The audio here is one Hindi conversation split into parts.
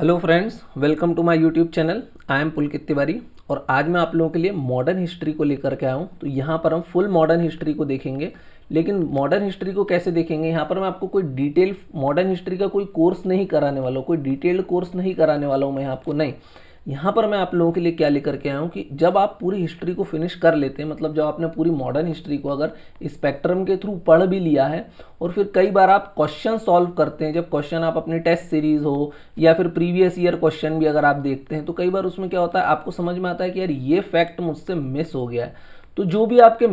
Hello friends, welcome to my YouTube channel. I am Pulkit Tiwari और आज मैं आप लोगों के लिए मॉडर्न हिस्ट्री को लेकर के आया हूँ। तो यहाँ पर हम फुल मॉडर्न हिस्ट्री को देखेंगे, लेकिन मॉडर्न हिस्ट्री को कैसे देखेंगे, यहाँ पर मैं आपको कोई डिटेल मॉडर्न हिस्ट्री का कोई कोर्स नहीं कराने वाला हूँ, कोई डिटेल्ड कोर्स नहीं कराने वाला हूँ मैं आपको। नहीं, यहाँ पर मैं आप लोगों के लिए क्या लेकर के आया हूँ कि जब आप पूरी हिस्ट्री को फिनिश कर लेते हैं, मतलब जब आपने पूरी मॉडर्न हिस्ट्री को अगर स्पेक्ट्रम के थ्रू पढ़ भी लिया है और फिर कई बार आप क्वेश्चन सॉल्व करते हैं, जब क्वेश्चन आप अपने टेस्ट सीरीज हो या फिर प्रीवियस ईयर क्वेश्चन भी अगर आप देखते हैं, तो कई बार उसमें क्या होता है, आपको समझ में आता है कि यार ये फैक्ट मुझसे मिस हो गया है। तो जो भी आपके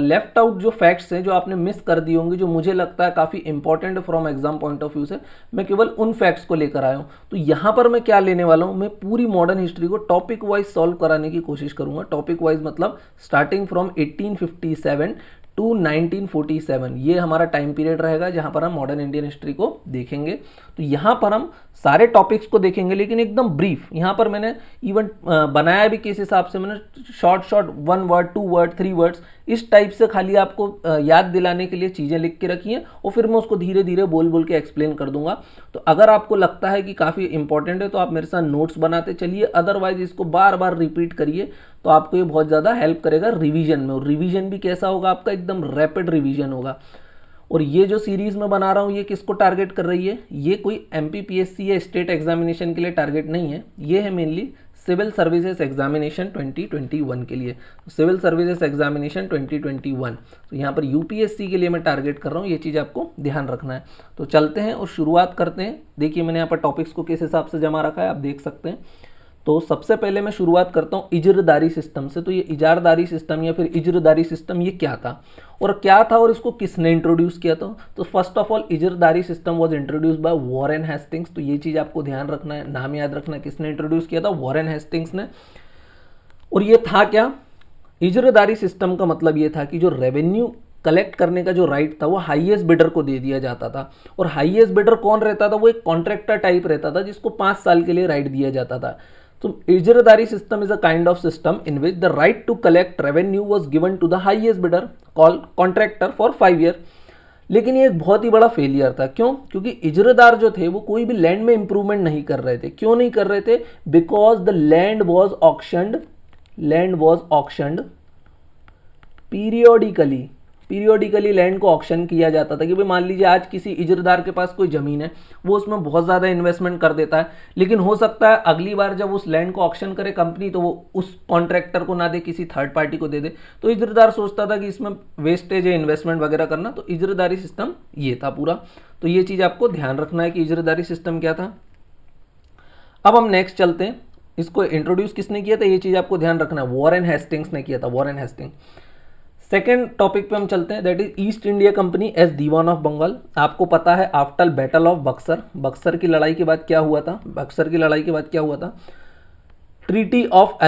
लेफ्ट आउट जो फैक्ट्स हैं, जो आपने मिस कर दिए होंगे, जो मुझे लगता है काफ़ी important from exam point of view से, मैं केवल उन फैक्ट्स को लेकर आया हूँ। तो यहाँ पर मैं क्या लेने वाला हूँ, मैं पूरी मॉडर्न हिस्ट्री को टॉपिक वाइज सॉल्व कराने की कोशिश करूँगा। टॉपिक वाइज मतलब स्टार्टिंग फ्रॉम 1857 टू 1947, ये हमारा टाइम पीरियड रहेगा जहाँ पर हम मॉडर्न इंडियन हिस्ट्री को देखेंगे। तो यहाँ पर हम सारे टॉपिक्स को देखेंगे, लेकिन एकदम ब्रीफ। यहाँ पर मैंने इवन बनाया भी किस हिसाब से, मैंने शॉर्ट 1 वर्ड 2 वर्ड 3 वर्ड्स इस टाइप से खाली आपको याद दिलाने के लिए चीज़ें लिख के रखी हैं और फिर मैं उसको धीरे धीरे बोल बोल के एक्सप्लेन कर दूंगा। तो अगर आपको लगता है कि काफ़ी इंपॉर्टेंट है तो आप मेरे साथ नोट्स बनाते चलिए, अदरवाइज इसको बार बार रिपीट करिए, तो आपको ये बहुत ज़्यादा हेल्प करेगा रिवीजन में। और रिवीजन भी कैसा होगा आपका, एकदम रैपिड रिवीजन होगा। और ये जो सीरीज में बना रहा हूँ, ये किसको टारगेट कर रही है, ये कोई एमपीपीएससी या स्टेट एग्जामिनेशन के लिए टारगेट नहीं है, ये है मेनली सिविल सर्विसेज एग्जामिनेशन 2021 के लिए। सिविल सर्विसेज एग्जामिनेशन 2021, तो यहाँ पर यूपीएससी के लिए मैं टारगेट कर रहा हूँ, ये चीज़ आपको ध्यान रखना है। तो चलते हैं और शुरुआत करते हैं। देखिए मैंने यहाँ पर टॉपिक्स को किस हिसाब से जमा रखा है, आप देख सकते हैं। तो सबसे पहले मैं शुरुआत करता हूँ इजरदारी सिस्टम से। तो ये इजारदारी सिस्टम या फिर इजरदारी सिस्टम ये क्या था और इसको किसने इंट्रोड्यूस किया था। तो first of all Ijaradari system was introduce by Warren Hastings. तो ये चीज़ आपको ध्यान रखना है, नाम याद रखना है, किसने इंट्रोड्यूस किया था, वॉरेन हेस्टिंग्स ने। और ये था क्या, इजरदारी सिस्टम का मतलब ये था कि जो रेवेन्यू कलेक्ट करने का जो राइट था वो हाईएस्ट बिडर को दे दिया जाता था। और हाईएस्ट बिडर कौन रहता था, वो एक कॉन्ट्रैक्टर टाइप रहता था जिसको 5 साल के लिए राइट दिया जाता था। So, इजरदारी system is a kind of system in which the right to collect revenue was given to the highest bidder called contractor for 5 years। लेकिन ये एक बहुत ही बड़ा फेलियर था। क्यों? क्योंकि इजरदार जो थे वो कोई भी लैंड में इंप्रूवमेंट नहीं कर रहे थे। क्यों नहीं कर रहे थे? Because the land was auctioned periodically land को ऑक्शन किया जाता था कि भाई मान लीजिए आज किसी इजरदार के पास कोई जमीन है, वो उसमें बहुत ज़्यादा इन्वेस्टमेंट कर देता है, लेकिन हो सकता है अगली बार जब उस लैंड को ऑक्शन करे कंपनी तो वो उस कॉन्ट्रैक्टर को ना दे, किसी थर्ड पार्टी को दे दे। तो इजरदार सोचता था कि इसमें वेस्टेज है इन्वेस्टमेंट वगैरह करना। तो इजरदारी सिस्टम ये था पूरा। तो ये चीज़ आपको ध्यान रखना है कि इजरदारी सिस्टम क्या था। अब हम नेक्स्ट चलते हैं, इसको इंट्रोड्यूस किसने किया था, ये चीज़ आपको ध्यान रखना है, वॉरेन हेस्टिंग्स ने किया था, वॉरेन हेस्टिंग्स। सेकेंड टॉपिक पे हम चलते हैं, that is East India Company as diwan of Bengal. आपको पता है आफ्टर बैटल ऑफ बक्सर की लड़ाई के बाद क्या हुआ था, ट्रीटी ऑफ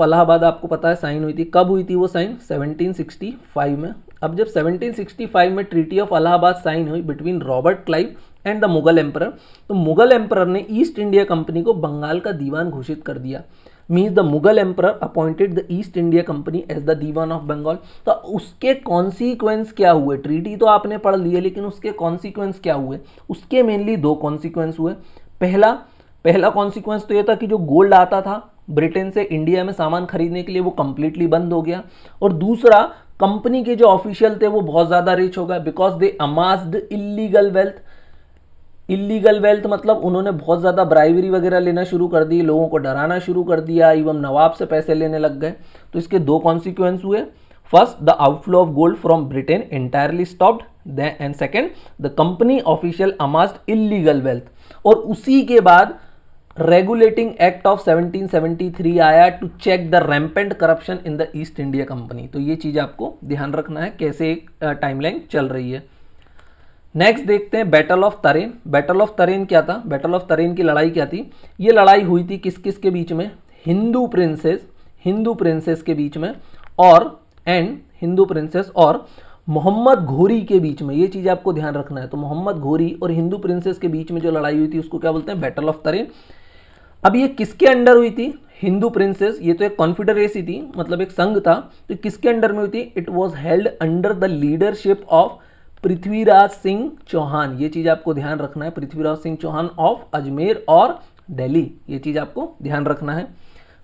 इलाहाबाद आपको पता है साइन हुई थी। कब हुई थी वो साइन, 1765 में। अब जब 1765 में ट्रीटी ऑफ इलाहाबाद साइन हुई between Robert Clive and the Mughal emperor, तो मुगल एम्परर ने ईस्ट इंडिया कंपनी को बंगाल का दीवान घोषित कर दिया। Means the Mughal emperor appointed the East India Company as the diwan of Bengal. तो उसके कॉन्सिक्वेंस क्या हुए, ट्रीटी तो आपने पढ़ लिए, लेकिन उसके कॉन्सिक्वेंस क्या हुए, उसके मेनली 2 कॉन्सिक्वेंस हुए। पहला कॉन्सिक्वेंस तो ये था कि जो गोल्ड आता था ब्रिटेन से इंडिया में सामान खरीदने के लिए वो कंप्लीटली बंद हो गया। और दूसरा, कंपनी के जो ऑफिशियल थे वो बहुत ज्यादा रिच हो गए बिकॉज दे अमास्ड इलीगल वेल्थ मतलब उन्होंने बहुत ज़्यादा ब्राइवरी वगैरह लेना शुरू कर दी, लोगों को डराना शुरू कर दिया, इवन नवाब से पैसे लेने लग गए। तो इसके 2 कॉन्सिक्वेंस हुए। First, the outflow of gold from Britain entirely stopped, and second, the company official amassed illegal wealth. और उसी के बाद रेगुलेटिंग एक्ट ऑफ 1773 आया to check the rampant corruption in the East India Company. तो ये चीज़ आपको ध्यान रखना है कैसे एक टाइमलाइन चल रही है। नेक्स्ट देखते हैं बैटल ऑफ तरेन। बैटल ऑफ तरेन क्या था, बैटल ऑफ तरेन की लड़ाई क्या थी, ये लड़ाई हुई थी किस किस के बीच में, हिंदू प्रिंसेस के बीच में और मोहम्मद घोरी के बीच में। ये चीज आपको ध्यान रखना है। तो मोहम्मद घोरी और हिंदू प्रिंसेस के बीच में जो लड़ाई हुई थी उसको क्या बोलते हैं, बैटल ऑफ तरेन। अब ये किसके अंडर हुई थी, हिंदू प्रिंसेस, ये तो एक कॉन्फेडरेसी थी, मतलब एक संघ था। तो किसके अंडर में हुई थी, it was held under the leadership of Prithviraj Singh Chauhan, ये चीज़ आपको ध्यान रखना है, पृथ्वीराज सिंह चौहान ऑफ अजमेर और दिल्ली, ये चीज़ आपको ध्यान रखना है।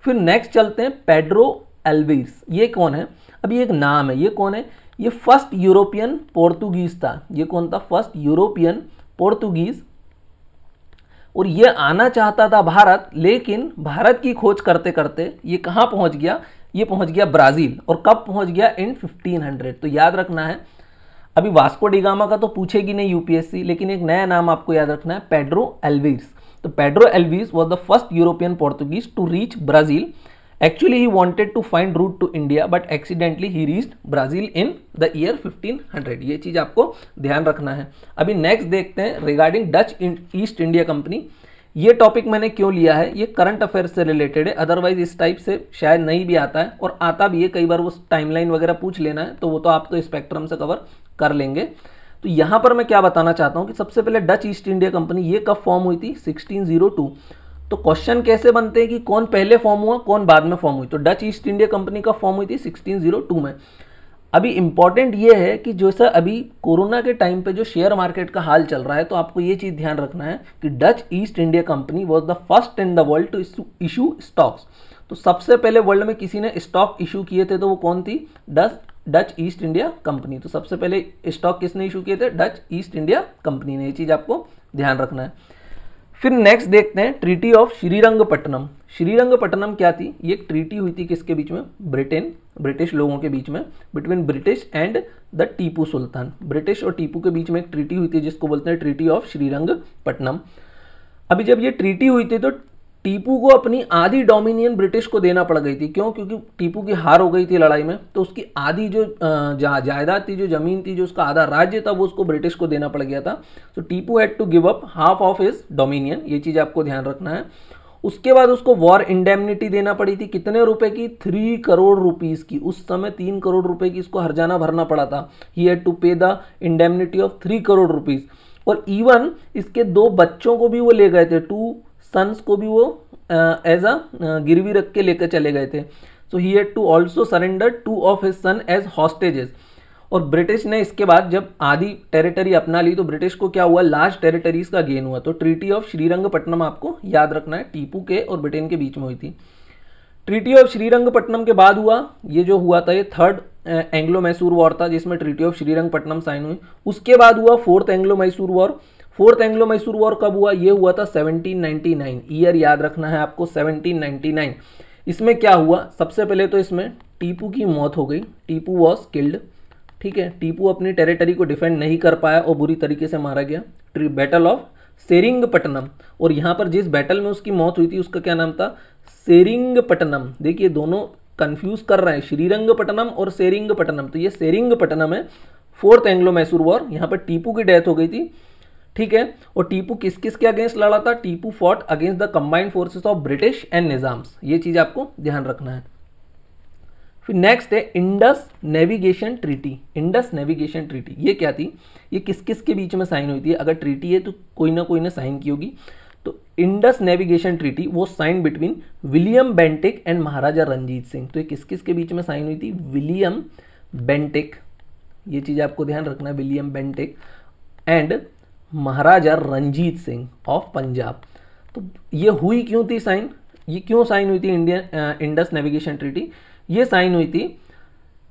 फिर नेक्स्ट चलते हैं पेड्रो एल्विस, ये कौन है? अभी एक नाम है, ये कौन है? ये फर्स्ट यूरोपियन पोर्तुगीज था। ये कौन था? First European Portuguese. और ये आना चाहता था भारत, लेकिन भारत की खोज करते करते ये कहाँ पहुँच गया? ये पहुँच गया ब्राज़ील। और कब पहुँच गया? इन 1500। तो याद रखना है, अभी वास्को डिगामा का तो पूछेगी नहीं यूपीएससी, लेकिन एक नया नाम आपको याद रखना है, पेड्रो एल्विस। तो Pedro Alvis was the first European Portuguese to reach Brazil. Actually, he wanted to find route to India, but accidentally he reached Brazil in the year 1500। ये चीज़ आपको ध्यान रखना है। अभी नेक्स्ट देखते हैं regarding Dutch East India company. ये टॉपिक मैंने क्यों लिया है? ये करंट अफेयर से रिलेटेड है, अदरवाइज इस टाइप से शायद नहीं भी आता है, और आता भी है कई बार, वो टाइमलाइन वगैरह पूछ लेना है तो वो तो आप तो स्पेक्ट्रम से कवर कर लेंगे। तो यहाँ पर मैं क्या बताना चाहता हूँ कि सबसे पहले डच ईस्ट इंडिया कंपनी ये कब फॉर्म हुई थी? 1602। तो क्वेश्चन कैसे बनते हैं कि कौन पहले फॉर्म हुआ, कौन बाद में फॉर्म हुई? तो डच ईस्ट इंडिया कंपनी का फॉर्म हुई थी 1602 में। अभी इंपॉर्टेंट ये है कि जैसा अभी कोरोना के टाइम पे जो शेयर मार्केट का हाल चल रहा है, तो आपको ये चीज़ ध्यान रखना है कि Dutch East India Company was the first in the world to issue stocks. तो सबसे पहले वर्ल्ड में किसी ने स्टॉक इशू किए थे, तो वो कौन थी? Dutch East India Company. तो सबसे पहले स्टॉक किसने इशू किए थे? डच ईस्ट इंडिया कंपनी ने। ये चीज़ आपको ध्यान रखना है। फिर नेक्स्ट देखते हैं ट्रीटी ऑफ श्रीरंगपट्टनम। श्रीरंगपट्टनम क्या थी? ये एक ट्रीटी हुई थी किसके बीच में? ब्रिटिश लोगों के बीच में, between British and the Tipu Sultan. British और टीपू के बीच में एक ट्रीटी हुई थी जिसको बोलते हैं ट्रीटी ऑफ श्रीरंगपट्टनम। अभी जब ये ट्रीटी हुई थी तो टीपू को अपनी आधी डोमिनियन ब्रिटिश को देना पड़ गई थी। क्यों? क्योंकि टीपू की हार हो गई थी लड़ाई में, तो उसकी आधी जो जायदाद थी, जो जमीन थी, जो उसका आधा राज्य था, वो उसको ब्रिटिश को देना पड़ गया था। तो Tipu had to give up half of his dominion. ये चीज़ आपको ध्यान रखना है। उसके बाद उसको वॉर इंडेमनिटी देना पड़ी थी। कितने रुपए की? 3 करोड़ रुपीज़ की। उस समय 3 करोड़ रुपए की इसको हर्जाना भरना पड़ा था। ही हैड टू पे the indemnity of 3 crore rupees. और इवन इसके 2 बच्चों को भी वो ले गए थे, 2 सन्स को भी वो एज अ गिरवी रख के लेकर चले गए थे। So he had to also surrender 2 of his son as hostages. और ब्रिटिश ने इसके बाद जब आधी टेरिटरी अपना ली, तो ब्रिटिश को क्या हुआ? लार्ज टेरिटरीज का गेन हुआ। तो ट्रीटी ऑफ श्रीरंगपट्टनम आपको याद रखना है, टीपू के और ब्रिटेन के बीच में हुई थी। ट्रीटी ऑफ श्रीरंगपट्टनम के बाद हुआ, ये जो हुआ था, ये 3rd एंग्लो मैसूर वॉर था, जिसमें ट्रीटी ऑफ श्रीरंगपट्टनम साइन हुई। उसके बाद हुआ 4th Anglo Mysore war. 4th Anglo Mysore war कब हुआ? ये हुआ था 1799। ईयर याद रखना है आपको, 1799। इसमें क्या हुआ? सबसे पहले तो इसमें टीपू की मौत हो गई। Tipu was killed. ठीक है, टीपू अपनी टेरिटरी को डिफेंड नहीं कर पाया और बुरी तरीके से मारा गया। Battle of Seringapatam. और यहाँ पर जिस बैटल में उसकी मौत हुई थी उसका क्या नाम था? सेरिंगपट्टनम। देखिए दोनों कंफ्यूज कर रहे हैं, श्रीरंगपट्टनम और सेरिंगपट्टनम। तो ये सेरिंगपट्टनम है। 4th एंग्लो मैसूर वॉर, यहाँ पर टीपू की डेथ हो गई थी। ठीक है, और टीपू किस किस के अगेंस्ट लड़ा था? Tipu fought against the combined forces of British and Nizams. ये चीज आपको ध्यान रखना है। फिर नेक्स्ट है Indus navigation treaty. Indus navigation treaty ये क्या थी? ये किस किस के बीच में साइन हुई थी? अगर ट्रीटी है तो कोई ना कोई ने साइन की होगी। तो इंडस नेविगेशन ट्रीटी वो sign between William Bentinck and Maharaja Ranjit Singh. तो ये किस किस के बीच में साइन हुई थी? विलियम बेंटिक, ये चीज आपको ध्यान रखना है, William Bentinck and Maharaja Ranjit Singh of Punjab. तो ये हुई क्यों थी साइन? ये क्यों साइन हुई थी इंडस नेविगेशन ट्रीटी? ये साइन हुई थी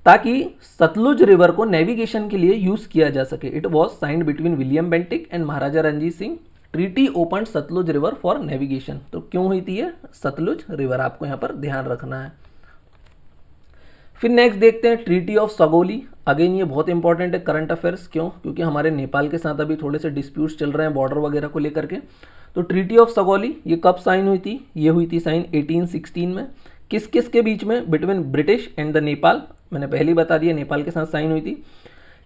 ताकि सतलुज रिवर को नेविगेशन के लिए यूज किया जा सके। It was signed between William Bentinck and Maharaja Ranjit Singh. Treaty open Sutlej river for navigation. तो क्यों हुई थी ये? सतलुज रिवर, आपको यहां पर ध्यान रखना है। फिर नेक्स्ट देखते हैं ट्रीटी ऑफ सगोली। अगेन ये बहुत इंपॉर्टेंट है करंट अफेयर्स। क्यों? क्योंकि हमारे नेपाल के साथ अभी थोड़े से डिस्प्यूट्स चल रहे हैं बॉर्डर वगैरह को लेकर के। तो ट्रीटी ऑफ सगोली ये कब साइन हुई थी? ये हुई थी साइन 1816 में। किस किस के बीच में? Between British and the Nepal. मैंने पहले ही बता दिया नेपाल के साथ साइन हुई थी।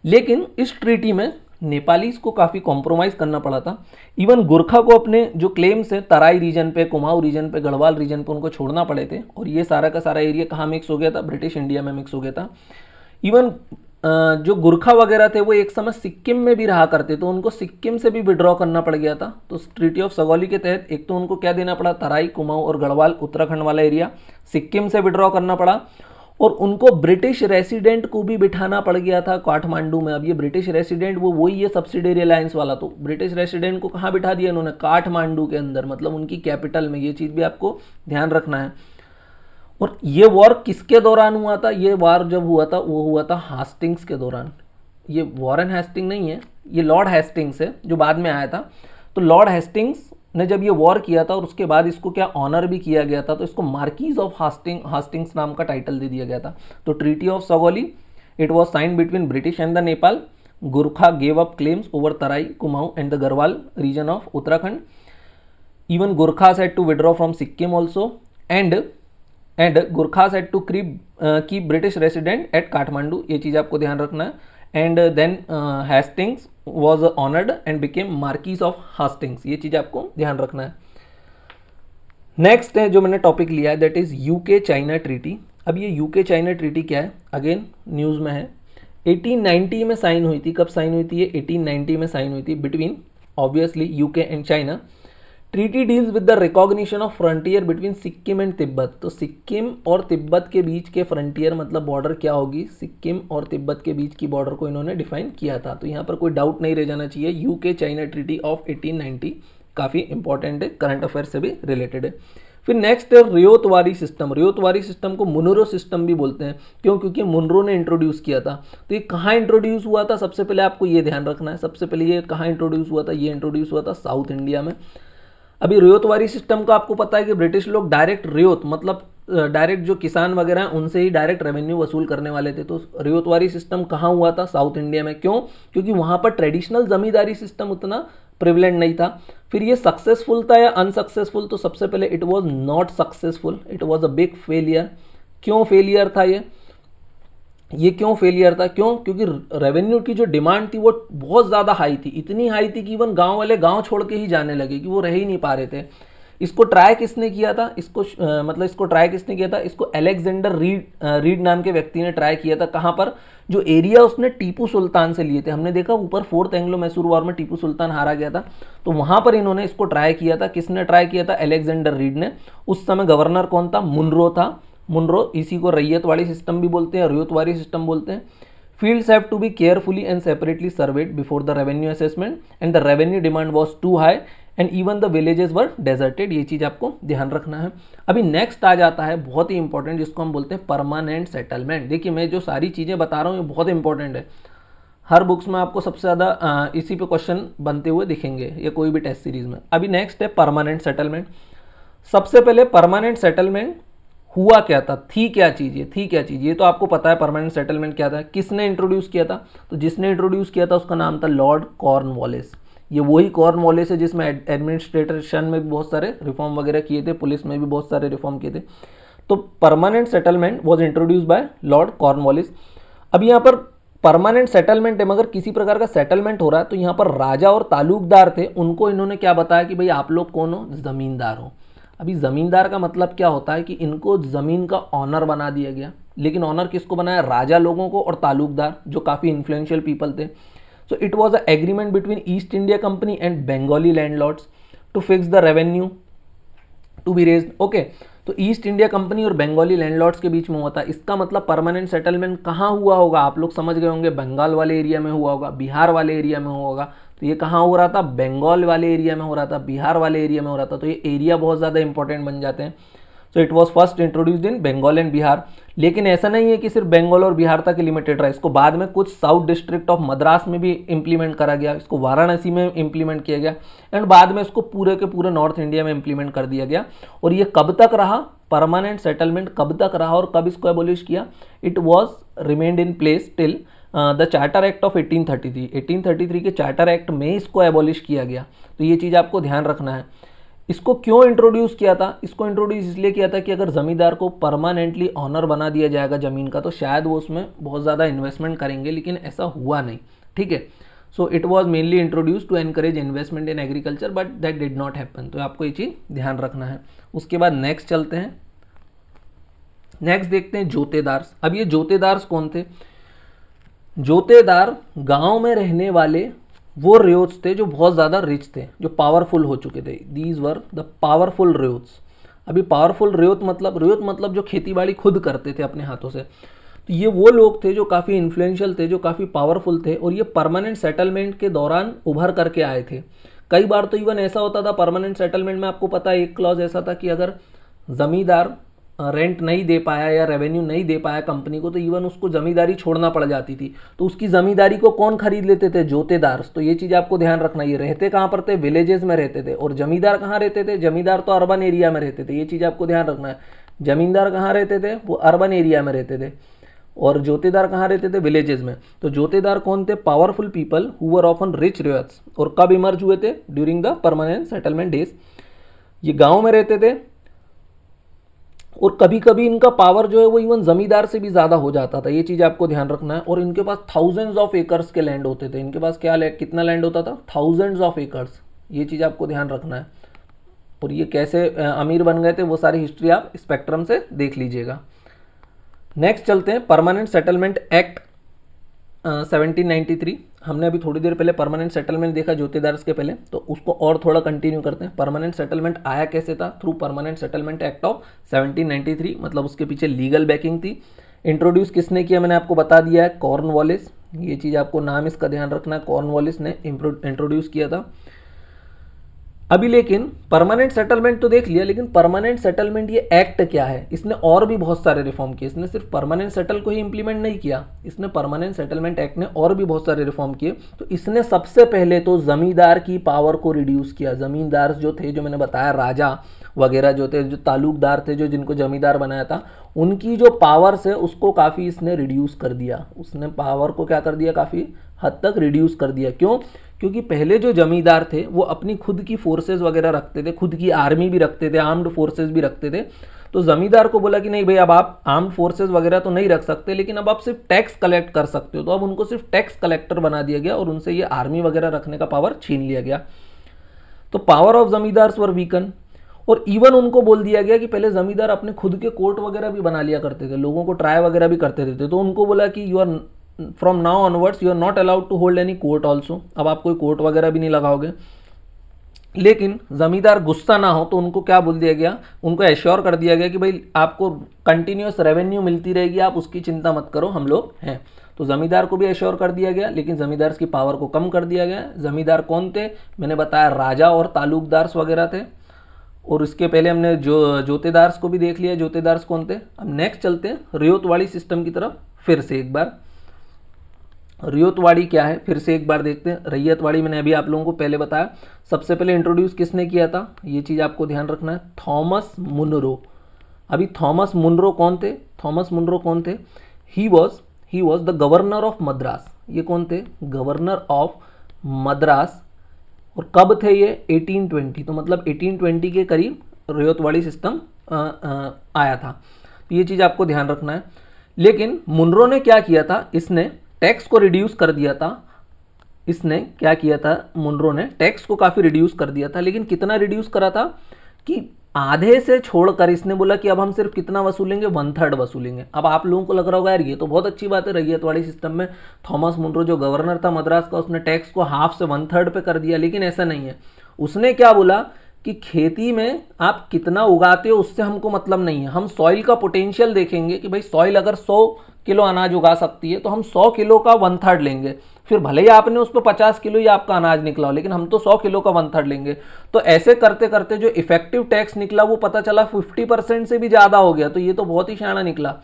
लेकिन इस ट्रीटी में नेपालीज को काफ़ी कॉम्प्रोमाइज करना पड़ा था। इवन गोरखा को अपने जो क्लेम्स है तराई रीजन पे, कुमाऊं रीजन पे, गढ़वाल रीजन पे, उनको छोड़ना पड़े थे। और ये सारा का सारा एरिया कहाँ मिक्स हो गया था? ब्रिटिश इंडिया में मिक्स हो गया था। इवन जो गोरखा वगैरह थे वो एक समय सिक्किम में भी रहा करते, तो उनको सिक्किम से भी विड्रॉ करना पड़ गया था। तो ट्रीटी ऑफ सगौली के तहत एक तो उनको क्या देना पड़ा? तराई, कुमाऊं और गढ़वाल उत्तराखंड वाला एरिया सिक्किम से विड्रॉ करना पड़ा। और उनको ब्रिटिश रेसिडेंट को भी बिठाना पड़ गया था काठमांडू में। अब ये ब्रिटिश रेसिडेंट वो वही है सब्सिडियरी अलायंस वाला, तो ब्रिटिश रेसिडेंट को कहाँ बिठा दिया इन्होंने, काठमांडू के अंदर, मतलब उनकी कैपिटल में। ये चीज़ भी आपको ध्यान रखना है। और ये वॉर किसके दौरान हुआ था, ये वॉर जब हुआ था वो हुआ था हास्टिंग्स के दौरान। ये वॉरेन हेस्टिंग नहीं है, ये लॉर्ड हेस्टिंग्स है जो बाद में आया था। तो लॉर्ड हेस्टिंग्स ने जब ये वॉर किया था और उसके बाद इसको क्या ऑनर भी किया गया था, तो इसको मार्कीज ऑफ हास्टिंग्स नाम का टाइटल दे दिया गया था। तो treaty of Sagauli it was signed between British and the Nepal. Gurkha gave up claims over Terai, Kumaon and the Garhwal region of Uttarakhand. Even Gurkhas had to withdraw from Sikkim also and Gurkhas had to keep British resident at Kathmandu. ये चीज़ आपको ध्यान रखना है। And then Hastings was honored and became Marquis of Hastings। ये चीज आपको ध्यान रखना है। नेक्स्ट है जो मैंने टॉपिक लिया है that is UK China treaty. अब ये यूके चाइना ट्रीटी क्या है, अगेन न्यूज में है। 1890 में साइन हुई थी। कब साइन हुई थी ये, 1890 में साइन हुई थी between obviously UK and China. Treaty deals with the recognition of frontier between Sikkim and Tibet. तो सिक्किम और तिब्बत के बीच के फ्रंटियर मतलब बॉर्डर क्या होगी, सिक्किम और तिब्बत के बीच की बॉर्डर को इन्होंने डिफाइन किया था। तो यहाँ पर कोई डाउट नहीं रह जाना चाहिए। यूके चाइना ट्रीटी ऑफ 1890 काफ़ी इंपॉर्टेंट है, करंट अफेयर से भी रिलेटेड है। फिर नेक्स्ट है रियोतवारी सिस्टम। रियोतवारी सिस्टम को मुनरो सिस्टम भी बोलते हैं। क्यों, क्योंकि मुनरो ने इंट्रोड्यूस किया था। तो ये कहाँ इंट्रोड्यूस हुआ था, सबसे पहले आपको ये ध्यान रखना है। सबसे पहले ये कहाँ इंट्रोड्यूस हुआ था, ये इंट्रोड्यूस हुआ था साउथ इंडिया में। अभी रियोतवारी सिस्टम का आपको पता है कि ब्रिटिश लोग डायरेक्ट रियोत मतलब डायरेक्ट जो किसान वगैरह हैं उनसे ही डायरेक्ट रेवेन्यू वसूल करने वाले थे। तो रियोतवारी सिस्टम कहाँ हुआ था, साउथ इंडिया में। क्यों, क्योंकि वहाँ पर ट्रेडिशनल जमींदारी सिस्टम उतना प्रिवलेंट नहीं था। फिर ये सक्सेसफुल था या अनसक्सेसफुल, तो सबसे पहले it was not successful, it was a big failure. क्यों फेलियर था ये क्यों फेलियर था, क्यों, क्योंकि रेवेन्यू की जो डिमांड थी वो बहुत ज़्यादा हाई थी। इतनी हाई थी कि इवन गांव वाले गांव छोड़ के ही जाने लगे, कि वो रह ही नहीं पा रहे थे। इसको ट्राई किसने किया था, इसको ट्राई किसने किया था, इसको अलेक्जेंडर रीड नाम के व्यक्ति ने ट्राई किया था। कहाँ पर, जो एरिया उसने टीपू सुल्तान से लिए थे। हमने देखा ऊपर 4th एंग्लो मैसूर वॉर में टीपू सुल्तान हारा गया था, तो वहां पर इन्होंने इसको ट्राई किया था। किसने ट्राई किया था, अलेक्जेंडर रीड ने। उस समय गवर्नर कौन था, मुनरो था। मुनरो, इसी को रैयतवाड़ी सिस्टम भी बोलते हैं, रियोतवाड़ी सिस्टम बोलते हैं। Fields have to be carefully and separately surveyed before the revenue assessment and the revenue demand was too high and even the villages were deserted। ये चीज़ आपको ध्यान रखना है। अभी नेक्स्ट आ जाता है बहुत ही इंपॉर्टेंट, जिसको हम बोलते हैं परमानेंट सेटलमेंट। देखिए मैं जो सारी चीज़ें बता रहा हूँ ये बहुत इंपॉर्टेंट है। हर बुक्स में आपको सबसे ज़्यादा इसी पे क्वेश्चन बनते हुए दिखेंगे या कोई भी टेस्ट सीरीज में। अभी नेक्स्ट है परमानेंट सेटलमेंट। सबसे पहले परमानेंट सेटलमेंट हुआ क्या था, थी क्या चीज़, ये तो आपको पता है। परमानेंट सेटलमेंट क्या था, किसने इंट्रोड्यूस किया था, तो जिसने इंट्रोड्यूस किया था उसका नाम था लॉर्ड कॉर्नवालिस। ये वही कॉर्नवालिस है जिसमें एडमिनिस्ट्रेशन में भी बहुत सारे रिफॉर्म वगैरह किए थे, पुलिस में भी बहुत सारे रिफॉर्म किए थे। तो permanent settlement was introduce bye Lord Cornwallis. अब यहाँ पर परमानेंट सेटलमेंट है, मगर किसी प्रकार का सेटलमेंट हो रहा है, तो यहाँ पर राजा और तालुकदार थे, उनको इन्होंने क्या बताया कि भाई आप लोग कौन हो, जमींदार हो। अभी जमींदार का मतलब क्या होता है कि इनको जमीन का ऑनर बना दिया गया। लेकिन ऑनर किसको बनाया, राजा लोगों को और तालुकदार जो काफी इन्फ्लुएंशियल पीपल थे। So it was a agreement between East India Company and Bengali landlords to fix the revenue to be raised. Okay, तो ईस्ट इंडिया कंपनी और बंगाली लैंडलॉर्ड्स के बीच में हुआ था। इसका मतलब परमानेंट सेटलमेंट कहाँ हुआ होगा, आप लोग समझ गए होंगे, बंगाल वाले एरिया में हुआ होगा, बिहार वाले एरिया में हुआ होगा। तो ये कहाँ हो रहा था, बंगाल वाले एरिया में हो रहा था, बिहार वाले एरिया में हो रहा था। तो ये एरिया बहुत ज़्यादा इंपॉर्टेंट बन जाते हैं। So it was first introduced in Bengal and Bihar. लेकिन ऐसा नहीं है कि सिर्फ बंगाल और बिहार तक लिमिटेड रहा, इसको बाद में कुछ साउथ डिस्ट्रिक्ट ऑफ मद्रास में भी इंप्लीमेंट करा गया, इसको वाराणसी में इंप्लीमेंट किया गया, एंड बाद में इसको पूरे के पूरे नॉर्थ इंडिया में इंप्लीमेंट कर दिया गया। और ये कब तक रहा, परमानेंट सेटलमेंट कब तक रहा और कब इसको एबोलिश किया, it was remained in place till the charter act of 1833। 1833 के चार्टर एक्ट में इसको एबॉलिश किया गया। तो ये चीज़ आपको ध्यान रखना है। इसको क्यों इंट्रोड्यूस किया था, इसको इंट्रोड्यूस इसलिए किया था कि अगर जमींदार को परमानेंटली ऑनर बना दिया जाएगा ज़मीन का, तो शायद वो उसमें बहुत ज़्यादा इन्वेस्टमेंट करेंगे, लेकिन ऐसा हुआ नहीं। ठीक है, so it was mainly introduce to encourage investment in agriculture, but that did not happen. तो आपको ये चीज़ ध्यान रखना है। उसके बाद नेक्स्ट चलते हैं, नेक्स्ट देखते हैं जोतेदार। अब ये जोतेदार कौन थे, जोतेदार गांव में रहने वाले वो रियोट्स थे जो बहुत ज़्यादा रिच थे, जो पावरफुल हो चुके थे। These were the powerful ryots. अभी पावरफुल रियोत मतलब जो खेती बाड़ी खुद करते थे अपने हाथों से, तो ये वो लोग थे जो काफ़ी इन्फ्लुएंशियल थे, जो काफ़ी पावरफुल थे, और ये परमानेंट सेटलमेंट के दौरान उभर करके आए थे। कई बार तो इवन ऐसा होता था परमानेंट सेटलमेंट में, आपको पता है एक क्लॉज ऐसा था कि अगर जमींदार रेंट नहीं दे पाया या रेवेन्यू नहीं दे पाया कंपनी को, तो इवन उसको जमींदारी छोड़ना पड़ जाती थी। तो उसकी जमींदारी को कौन खरीद लेते थे? जोतेदार। तो ये चीज़ आपको ध्यान रखना, ये रहते कहाँ पर थे? विलेजेस में रहते थे। और जमींदार कहाँ रहते थे? जमींदार तो अर्बन एरिया में रहते थे। ये चीज़ आपको ध्यान रखना है, जमींदार कहाँ रहते थे? वो अर्बन एरिया में रहते थे। और जोतेदार कहाँ रहते थे? विलेजेस में। तो जोतेदार कौन थे? Powerful people who were often rich ryots. और कब इमर्ज हुए थे? During the permanent settlement days. ये गांव में रहते थे, और कभी कभी इनका पावर जो है वो इवन जमींदार से भी ज़्यादा हो जाता था। ये चीज़ आपको ध्यान रखना है। और इनके पास थाउजेंड्स ऑफ एकर्स के लैंड होते थे। इनके पास क्या कितना लैंड होता था? Thousands of acres. ये चीज़ आपको ध्यान रखना है। और ये कैसे अमीर बन गए थे वो सारी हिस्ट्री आप स्पेक्ट्रम से देख लीजिएगा। नेक्स्ट चलते हैं परमानेंट सेटलमेंट एक्ट 1793। हमने अभी थोड़ी देर पहले परमानेंट सेटलमेंट देखा जोतेदार्स के पहले, तो उसको और थोड़ा कंटिन्यू करते हैं। परमानेंट सेटलमेंट आया कैसे था? Through permanent settlement act of 1793, मतलब उसके पीछे लीगल बैकिंग थी। इंट्रोड्यूस किसने किया मैंने आपको बता दिया है, कॉर्नवालिस। ये चीज़ आपको नाम इसका ध्यान रखना है, कॉर्नवालिस ने इंट्रोड्यूस किया था। अभी लेकिन परमानेंट सेटलमेंट तो देख लिया, लेकिन परमानेंट सेटलमेंट ये एक्ट क्या है? इसने और भी बहुत सारे रिफॉर्म किए। इसने सिर्फ परमानेंट सेटल को ही इंप्लीमेंट नहीं किया, इसने परमानेंट सेटलमेंट एक्ट ने और भी बहुत सारे रिफॉर्म किए। तो इसने सबसे पहले तो जमींदार की पावर को रिड्यूस किया। जमींदार जो थे, जो मैंने बताया राजा वगैरह जो थे, जो तालुकदार थे, जो जिनको जमींदार बनाया था, उनकी जो पावर्स है उसको काफ़ी इसने रिड्यूस कर दिया। उसने पावर को क्या कर दिया? काफ़ी हद तक रिड्यूस कर दिया। क्यों? क्योंकि पहले जो जमींदार थे वो अपनी खुद की फोर्सेस वगैरह रखते थे, खुद की आर्मी भी रखते थे, आर्म्ड फोर्सेस भी रखते थे। तो जमींदार को बोला कि नहीं भाई, अब आप आर्म्ड फोर्सेस वगैरह तो नहीं रख सकते, लेकिन अब आप सिर्फ टैक्स कलेक्ट कर सकते हो। तो अब उनको सिर्फ टैक्स कलेक्टर बना दिया गया और उनसे ये आर्मी वगैरह रखने का पावर छीन लिया गया। तो power of zamindars were weaken. और इवन उनको बोल दिया गया कि पहले जमींदार अपने खुद के कोर्ट वगैरह भी बना लिया करते थे, लोगों को ट्राई वगैरह भी करते थे। तो उनको बोला कि you are from now onwards you are not allowed to hold any court also. अब आप कोई कोर्ट वगैरह भी नहीं लगाओगे। लेकिन जमींदार गुस्सा ना हो तो उनको क्या बोल दिया गया? उनको एश्योर कर दिया गया कि भाई आपको कंटिन्यूस रेवेन्यू मिलती रहेगी, आप उसकी चिंता मत करो, हम लोग हैं। तो जमींदार को भी एश्योर कर दिया गया, लेकिन जमींदार की पावर को कम कर दिया गया। जमींदार कौन थे? मैंने बताया राजा और तालुकदार्स वगैरह थे। और इसके पहले हमने जोतेदार्स को भी देख लिया, जोतेदार्स कौन थे। अब नेक्स्ट चलते हैं रियोतवाड़ी सिस्टम की तरफ। फिर से एक बार रियोतवाड़ी क्या है फिर से एक बार देखते हैं। रैयतवाड़ी मैंने अभी आप लोगों को पहले बताया। सबसे पहले इंट्रोड्यूस किसने किया था? ये चीज़ आपको ध्यान रखना है, थॉमस मुनरो। अभी थॉमस मुनरो कौन थे? थॉमस मुनरो कौन थे? ही was the governor of Madras. ये कौन थे? Governor of Madras. और कब थे ये? 1820। तो मतलब 1820 के करीब रियोतवाड़ी सिस्टम आया था। तो ये चीज़ आपको ध्यान रखना है। लेकिन मुनरो ने क्या किया था? इसने टैक्स को रिड्यूस कर दिया था। इसने क्या किया था? मुनरो ने टैक्स को काफ़ी रिड्यूस कर दिया था। लेकिन कितना रिड्यूस करा था कि आधे से छोड़कर इसने बोला कि अब हम सिर्फ कितना वसूलेंगे? 1/3 वसूलेंगे। अब आप लोगों को लग रहा होगा यार ये तो बहुत अच्छी बात है, रैयतवाड़ी सिस्टम में थॉमस मुनरो जो गवर्नर था मद्रास का, उसने टैक्स को हाफ से 1/3 पे कर दिया। लेकिन ऐसा नहीं है। उसने क्या बोला कि खेती में आप कितना उगाते हो उससे हमको मतलब नहीं है, हम सॉइल का पोटेंशियल देखेंगे कि भाई सॉइल अगर 100 किलो अनाज उगा सकती है तो हम 100 किलो का 1/3 लेंगे। फिर भले ही आपने उस पर 50 किलो ही आपका अनाज निकला हो, लेकिन हम तो 100 किलो का 1/3 लेंगे। तो ऐसे करते करते जो इफेक्टिव टैक्स निकला वो पता चला 50% से भी ज़्यादा हो गया। तो ये तो बहुत ही शाना निकला।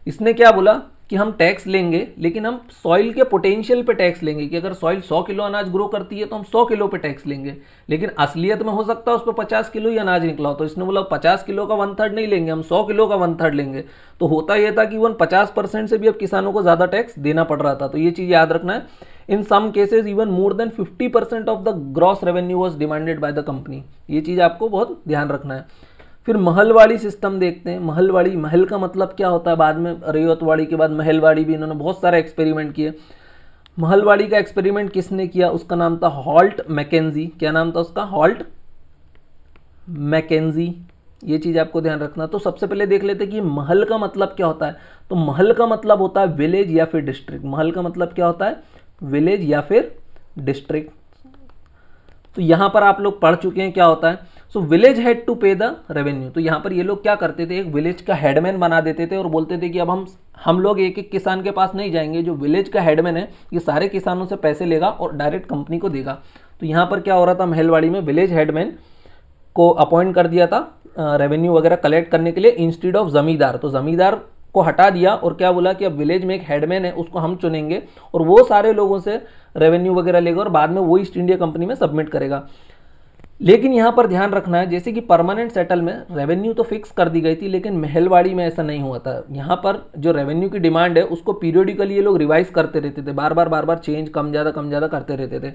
इसने क्या बोला कि हम टैक्स लेंगे, लेकिन हम सॉइल के पोटेंशियल पे टैक्स लेंगे कि अगर सॉइल 100 किलो अनाज ग्रो करती है तो हम 100 किलो पे टैक्स लेंगे। लेकिन असलियत में हो सकता है उस पर 50 किलो ही अनाज निकला हो। तो इसने बोला 50 किलो का 1/3 नहीं लेंगे, हम 100 किलो का 1/3 लेंगे। तो होता यह था कि 50% से भी अब किसानों को ज़्यादा टैक्स देना पड़ रहा था। तो ये चीज़ याद रखना है। In some cases even more than 50% of the gross revenue was demanded by the company. ये चीज़ आपको बहुत ध्यान रखना है। फिर महलवाड़ी सिस्टम देखते हैं। महलवाड़ी, महल का मतलब क्या होता है? बाद में रैयतवाड़ी के बाद महलवाड़ी भी इन्होंने बहुत सारे एक्सपेरिमेंट किए। महलवाड़ी का एक्सपेरिमेंट किसने किया? उसका नाम था हॉल्ट मैकेंजी। क्या नाम था उसका? Holt Mackenzie. ये चीज़ आपको ध्यान रखना। तो सबसे पहले देख लेते हैं कि महल का मतलब क्या होता है। तो महल का मतलब होता है विलेज या फिर डिस्ट्रिक्ट। महल का मतलब क्या होता है? विलेज या फिर डिस्ट्रिक्ट। तो यहाँ पर आप लोग पढ़ चुके हैं क्या होता है। सो विलेज हैड टू पे द रेवेन्यू। तो यहाँ पर ये लोग क्या करते थे, एक विलेज का हेडमैन बना देते थे और बोलते थे कि अब हम लोग एक एक किसान के पास नहीं जाएंगे, जो विलेज का हेडमैन है ये सारे किसानों से पैसे लेगा और डायरेक्ट कंपनी को देगा। तो यहाँ पर क्या हो रहा था, महलवाड़ी में विलेज हेडमैन को अपॉइंट कर दिया था रेवेन्यू वगैरह कलेक्ट करने के लिए इंस्टीड ऑफ जमींदार। तो जमींदार को हटा दिया और क्या बोला कि अब विलेज में एक हेडमैन है उसको हम चुनेंगे और वो सारे लोगों से रेवेन्यू वगैरह लेगा और बाद में वो ईस्ट इंडिया कंपनी में सबमिट करेगा। लेकिन यहाँ पर ध्यान रखना है, जैसे कि परमानेंट सेटल में रेवेन्यू तो फिक्स कर दी गई थी, लेकिन महलवाड़ी में ऐसा नहीं हुआ था। यहाँ पर जो रेवेन्यू की डिमांड है उसको पीरियडिकली ये लोग रिवाइज करते रहते थे, बार बार चेंज कम ज़्यादा करते रहते थे।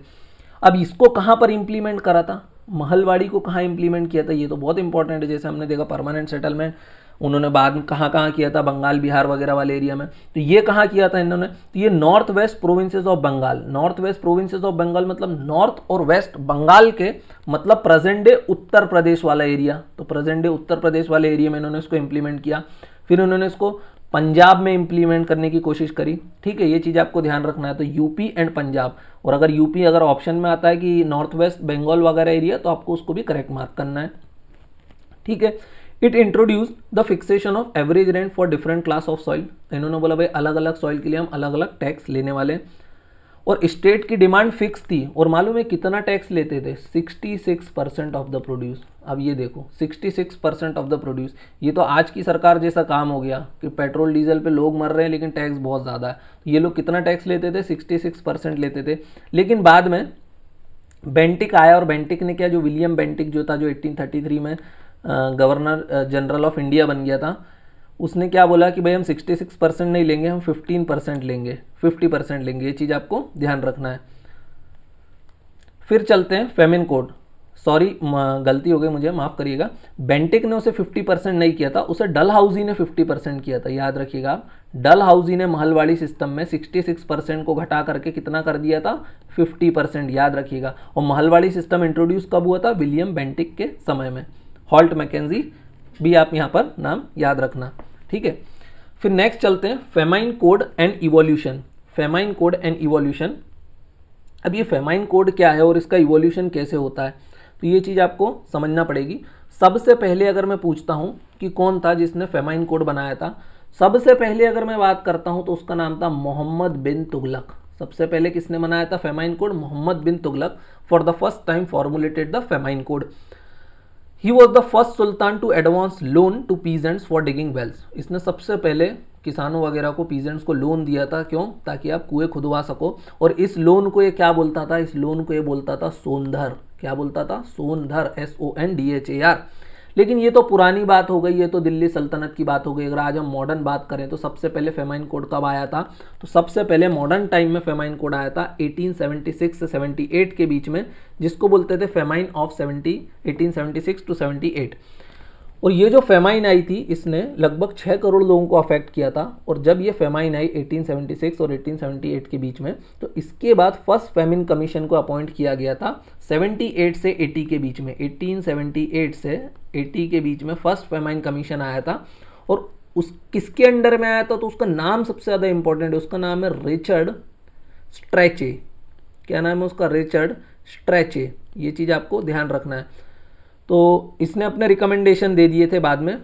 अब इसको कहाँ पर इंप्लीमेंट करा था, महलवाड़ी को कहाँ इंप्लीमेंट किया था, ये तो बहुत इंपॉर्टेंट है। जैसे हमने देखा परमानेंट सेटलमेंट उन्होंने बाद में कहाँ किया था, बंगाल बिहार वगैरह वाले एरिया में। तो ये कहाँ किया था इन्होंने, तो ये north west provinces of Bengal. North west provinces of Bengal मतलब नॉर्थ और वेस्ट बंगाल के, मतलब प्रेजेंट डे उत्तर प्रदेश वाला एरिया। तो प्रेजेंट डे उत्तर प्रदेश वाले एरिया में इन्होंने इसको इंप्लीमेंट किया। फिर उन्होंने इसको पंजाब में इंप्लीमेंट करने की कोशिश करी। ठीक है, ये चीज़ आपको ध्यान रखना है। तो यूपी एंड पंजाब, और अगर यूपी अगर ऑप्शन में आता है कि नॉर्थ वेस्ट बंगाल वगैरह एरिया, तो आपको उसको भी करेक्ट मार्क करना है। ठीक है, it introduce the fixation of average rent for different class of soil. इन्होंने बोला भाई अलग अलग सॉइल के लिए हम अलग अलग टैक्स लेने वाले हैं, और स्टेट की डिमांड फिक्स थी। और मालूम है कितना टैक्स लेते थे, 66% ऑफ द प्रोड्यूस। अब ये देखो 66% ऑफ द प्रोड्यूस, ये तो आज की सरकार जैसा काम हो गया कि पेट्रोल डीजल पे लोग मर रहे हैं लेकिन टैक्स बहुत ज़्यादा है। ये लोग कितना टैक्स लेते थे, 66% लेते थे। लेकिन बाद में बेंटिक आया और बेंटिक ने क्या, जो विलियम बेंटिक जो था, जो 1833 में गवर्नर जनरल ऑफ इंडिया बन गया था, उसने क्या बोला कि भाई हम 66% नहीं लेंगे, हम 15% लेंगे, 50% लेंगे। ये चीज़ आपको ध्यान रखना है। फिर चलते हैं फेमिन कोड। सॉरी गलती हो गई मुझे, माफ़ करिएगा। बेंटिक ने उसे 50% नहीं किया था, उसे डलहाउसी ने 50% किया था। याद रखिएगा आप, डलहाउसी ने महलवाड़ी सिस्टम में 66% को घटा करके कितना कर दिया था, 50%। याद रखिएगा। और महलवाड़ी सिस्टम इंट्रोड्यूस कब हुआ था, विलियम बेंटिक के समय में। हॉल्ट मैकेंजी भी आप यहाँ पर नाम याद रखना। ठीक है, फिर नेक्स्ट चलते हैं famine code and evolution. Famine code and evolution. अब ये फेमाइन कोड क्या है और इसका इवोल्यूशन कैसे होता है, तो ये चीज़ आपको समझना पड़ेगी। सबसे पहले अगर मैं पूछता हूँ कि कौन था जिसने फेमाइन कोड बनाया था, सबसे पहले अगर मैं बात करता हूँ तो उसका नाम था मोहम्मद बिन तुगलक। सबसे पहले किसने बनाया था famine code, Mohammad bin Tughlaq. For the first time formulated the famine code. He was the first sultan to advance loan to peasants for digging wells. इसने सबसे पहले किसानों वगैरह को, पीजेंट्स को लोन दिया था। क्यों, ताकि आप कुएं खुदवा सको। और इस लोन को ये क्या बोलता था, इस लोन को ये बोलता था सोनधर। क्या बोलता था, सोनधर, SONDHAR। लेकिन ये तो पुरानी बात हो गई, ये तो दिल्ली सल्तनत की बात हो गई। अगर आज हम मॉडर्न बात करें तो सबसे पहले फेमाइन कोड कब आया था, तो सबसे पहले मॉडर्न टाइम में फेमाइन कोड आया था 1876 से 78 के बीच में, जिसको बोलते थे फेमाइन ऑफ 1876 to 78। और ये जो फेमाइन आई थी इसने लगभग 6 करोड़ लोगों को अफेक्ट किया था। और जब ये फेमाइन आई 1876 और 1878 के बीच में, तो इसके बाद फर्स्ट फेमिन कमीशन को अपॉइंट किया गया था 78 से 80 के बीच में। 1878 से 80 के बीच में फर्स्ट फेमाइन कमीशन आया था। और उस किसके अंडर में आया था, तो उसका नाम सबसे ज़्यादा इंपॉर्टेंट है। उसका नाम है रिचर्ड स्ट्रेचे। क्या नाम है उसका, रिचर्ड स्ट्रेचे। ये चीज़ आपको ध्यान रखना है। तो इसने अपने रिकमेंडेशन दे दिए थे बाद में,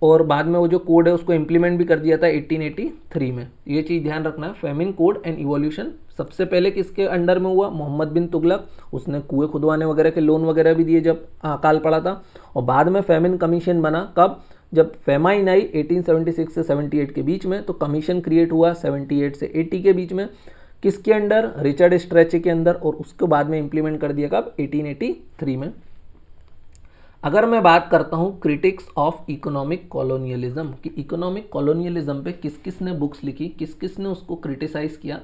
और बाद में वो जो कोड है उसको इम्प्लीमेंट भी कर दिया था 1883 में। ये चीज़ ध्यान रखना है। फेमिन कोड एंड इवोल्यूशन सबसे पहले किसके अंडर में हुआ, मोहम्मद बिन तुगलक। उसने कुएं खुदवाने वगैरह के लोन वगैरह भी दिए जब अकाल पड़ा था। और बाद में फेमिन कमीशन बना कब, जब फेमाइन आई 1876 से 78 के बीच में। तो कमीशन क्रिएट हुआ 78 से 80 के बीच में, किसके अंडर, रिचर्ड स्ट्रेचे के अंदर। और उसके बाद में इम्प्लीमेंट कर दिया कब, 1883 में। अगर मैं बात करता हूँ क्रिटिक्स ऑफ इकोनॉमिक कॉलोनियलिज्म, कि इकोनॉमिक कॉलोनियलिज्म पे किस किस ने बुक्स लिखी, किस किस ने उसको क्रिटिसाइज किया,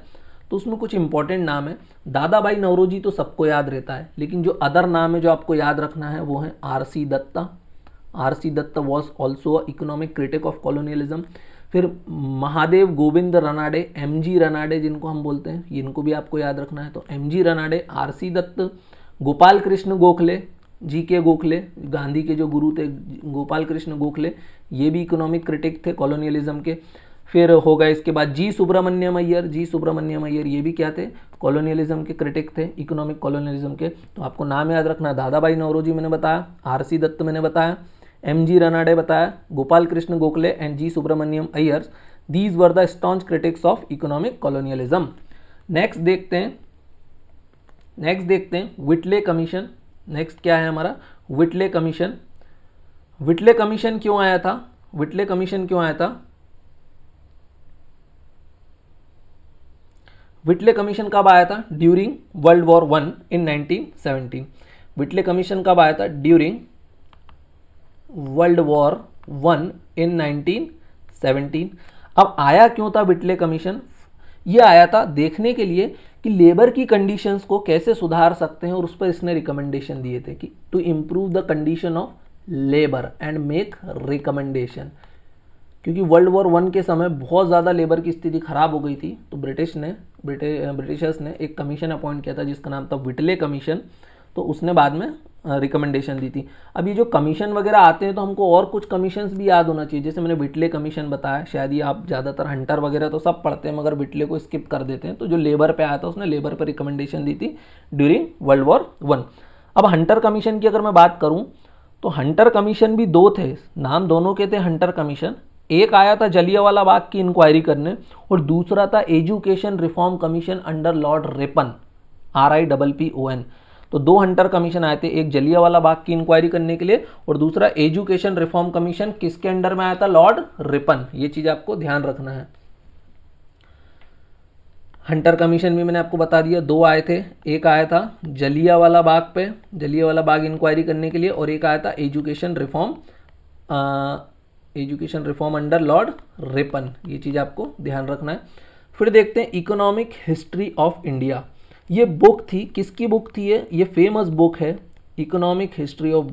तो उसमें कुछ इंपॉर्टेंट नाम है। दादा भाई नौरोजी तो सबको याद रहता है, लेकिन जो अदर नाम है जो आपको याद रखना है वो है RC Dutta. RC Dutta was also a economic critic of colonialism. फिर महादेव गोविंद रनाडे, MG रनाडे जिनको हम बोलते हैं, इनको भी आपको याद रखना है। तो MG Ranade, RC Dutt, Gopal Krishna Gokhale, GK Gokhale, Gandhi के जो गुरु थे गोपाल कृष्ण गोखले, ये भी इकोनॉमिक क्रिटिक थे कॉलोनियलिज्म के। फिर होगा इसके बाद जी सुब्रमण्यम अय्यर। जी सुब्रमण्यम अय्यर ये भी क्या थे, कॉलोनियलिज्म के क्रिटिक थे, इकोनॉमिक कॉलोनियलिज्म के। तो आपको नाम याद रखना, दादा भाई नौरोजी मैंने बताया, आरसी दत्त मैंने बताया, एमजी रनाडे बताया, Gopal Krishna Gokhale and G Subramaniam Iyer, these were the staunch critics of economic colonialism. Next देखते हैं व्हिटले कमीशन। नेक्स्ट क्या है हमारा, व्हिटले कमीशन। व्हिटले कमीशन क्यों आया था, व्हिटले कमीशन क्यों आया था, व्हिटले कमीशन कब आया था, ड्यूरिंग वर्ल्ड वॉर 1 इन 1917। व्हिटले कमीशन कब आया था, ड्यूरिंग वर्ल्ड वॉर 1 इन 1917। अब आया क्यों था व्हिटले कमीशन, ये आया था देखने के लिए कि लेबर की कंडीशंस को कैसे सुधार सकते हैं, और उस पर इसने रिकमेंडेशन दिए थे कि to improve the condition of labour and make recommendation. क्योंकि वर्ल्ड वॉर 1 के समय बहुत ज़्यादा लेबर की स्थिति खराब हो गई थी, तो ब्रिटिशर्स ने एक कमीशन अपॉइंट किया था जिसका नाम था व्हिटले कमीशन। तो उसने बाद में रिकमेंडेशन दी थी। अब ये जो कमीशन वगैरह आते हैं तो हमको और कुछ कमीशंस भी याद होना चाहिए, जैसे मैंने व्हिटले कमीशन बताया, शायद ये आप ज़्यादातर हंटर वगैरह तो सब पढ़ते हैं मगर व्हिटले को स्किप कर देते हैं। तो जो लेबर पे आया था उसने लेबर पर रिकमेंडेशन दी थी ड्यूरिंग वर्ल्ड वॉर 1। अब हंटर कमीशन की अगर मैं बात करूँ तो हंटर कमीशन भी दो थे, नाम दोनों के थे हंटर कमीशन। एक आया था जलियांवाला बाग की इंक्वायरी करने और दूसरा था education reform commission under Lord Ripon, RIPPON। तो दो हंटर कमीशन आए थे, एक जलियांवाला बाग की इंक्वायरी करने के लिए और दूसरा एजुकेशन रिफॉर्म कमीशन किसके अंडर में आया था, लॉर्ड रिपन। ये चीज आपको ध्यान रखना है। हंटर कमीशन भी मैंने आपको बता दिया, दो आए थे, एक आया था जलियांवाला बाग पे, जलियांवाला बाग इंक्वायरी करने के लिए, और एक आया था education reform under Lord Ripon. ये चीज आपको ध्यान रखना है। फिर देखते हैं इकोनॉमिक हिस्ट्री ऑफ इंडिया। ये बुक थी, किसकी बुक थी ये फेमस बुक है इकोनॉमिक हिस्ट्री ऑफ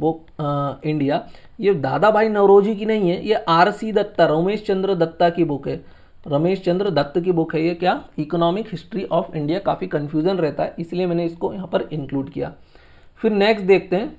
इंडिया। ये दादा भाई नौरोजी की नहीं है, ये RC दत्ता, रमेश चंद्र दत्ता की बुक है, रमेश चंद्र दत्त की बुक है ये क्या, इकोनॉमिक हिस्ट्री ऑफ इंडिया। काफ़ी कन्फ्यूजन रहता है इसलिए मैंने इसको यहाँ पर इंक्लूड किया। फिर नेक्स्ट देखते हैं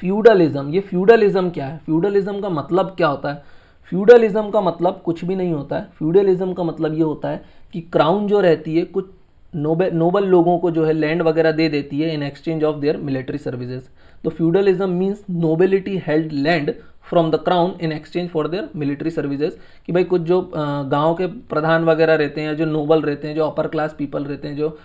फ्यूडलिज्म। ये फ्यूडलिज्म क्या है, फ्यूडलिज्म का मतलब क्या होता है, फ्यूडलिज्म का मतलब कुछ भी नहीं होता है। फ्यूडलिज्म का मतलब ये होता है कि क्राउन जो रहती है कुछ नोबल लोगों को जो है लैंड वगैरह दे देती है in exchange of their military services. तो feudalism means nobility held land from the crown in exchange for their military services. कि भाई कुछ जो गांव के प्रधान वगैरह रहते हैं, जो नोबल रहते हैं, जो अपर क्लास पीपल रहते हैं, जो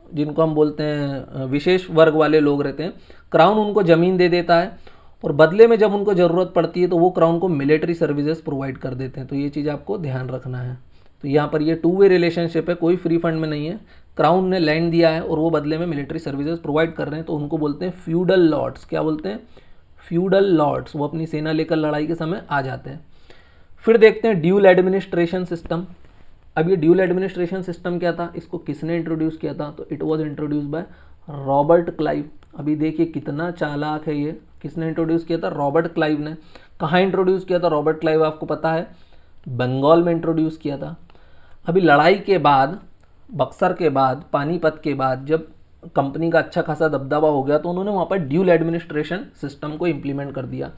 जिनको हम बोलते हैं विशेष वर्ग वाले लोग रहते हैं, क्राउन उनको ज़मीन दे देता है और बदले में जब उनको ज़रूरत पड़ती है तो वो क्राउन को मिलिट्री सर्विसेज प्रोवाइड कर देते हैं। तो ये चीज़ आपको ध्यान रखना है। तो यहाँ पर ये 2 वे रिलेशनशिप है, कोई फ्री फंड में नहीं है। क्राउन ने लैंड दिया है और वो बदले में मिलिट्री सर्विसेज प्रोवाइड कर रहे हैं, तो उनको बोलते हैं फ्यूडल लॉर्ड्स। क्या बोलते हैं, फ्यूडल लॉर्ड्स। वो अपनी सेना लेकर लड़ाई के समय आ जाते हैं। फिर देखते हैं ड्यूल एडमिनिस्ट्रेशन सिस्टम। अब ये ड्यूल एडमिनिस्ट्रेशन सिस्टम क्या था, इसको किसने इंट्रोड्यूस किया था, तो it was introduce bye Robert Clive. अभी देखिए कितना चालाक है ये, किसने इंट्रोड्यूस किया था, रॉबर्ट क्लाइव ने। कहाँ इंट्रोड्यूस किया था रॉबर्ट क्लाइव, आपको पता है, बंगाल में इंट्रोड्यूस किया था। अभी लड़ाई के बाद, बक्सर के बाद, पानीपत के बाद जब कंपनी का अच्छा खासा दबदबा हो गया तो उन्होंने वहाँ पर ड्यूल एडमिनिस्ट्रेशन सिस्टम को इम्प्लीमेंट कर दिया।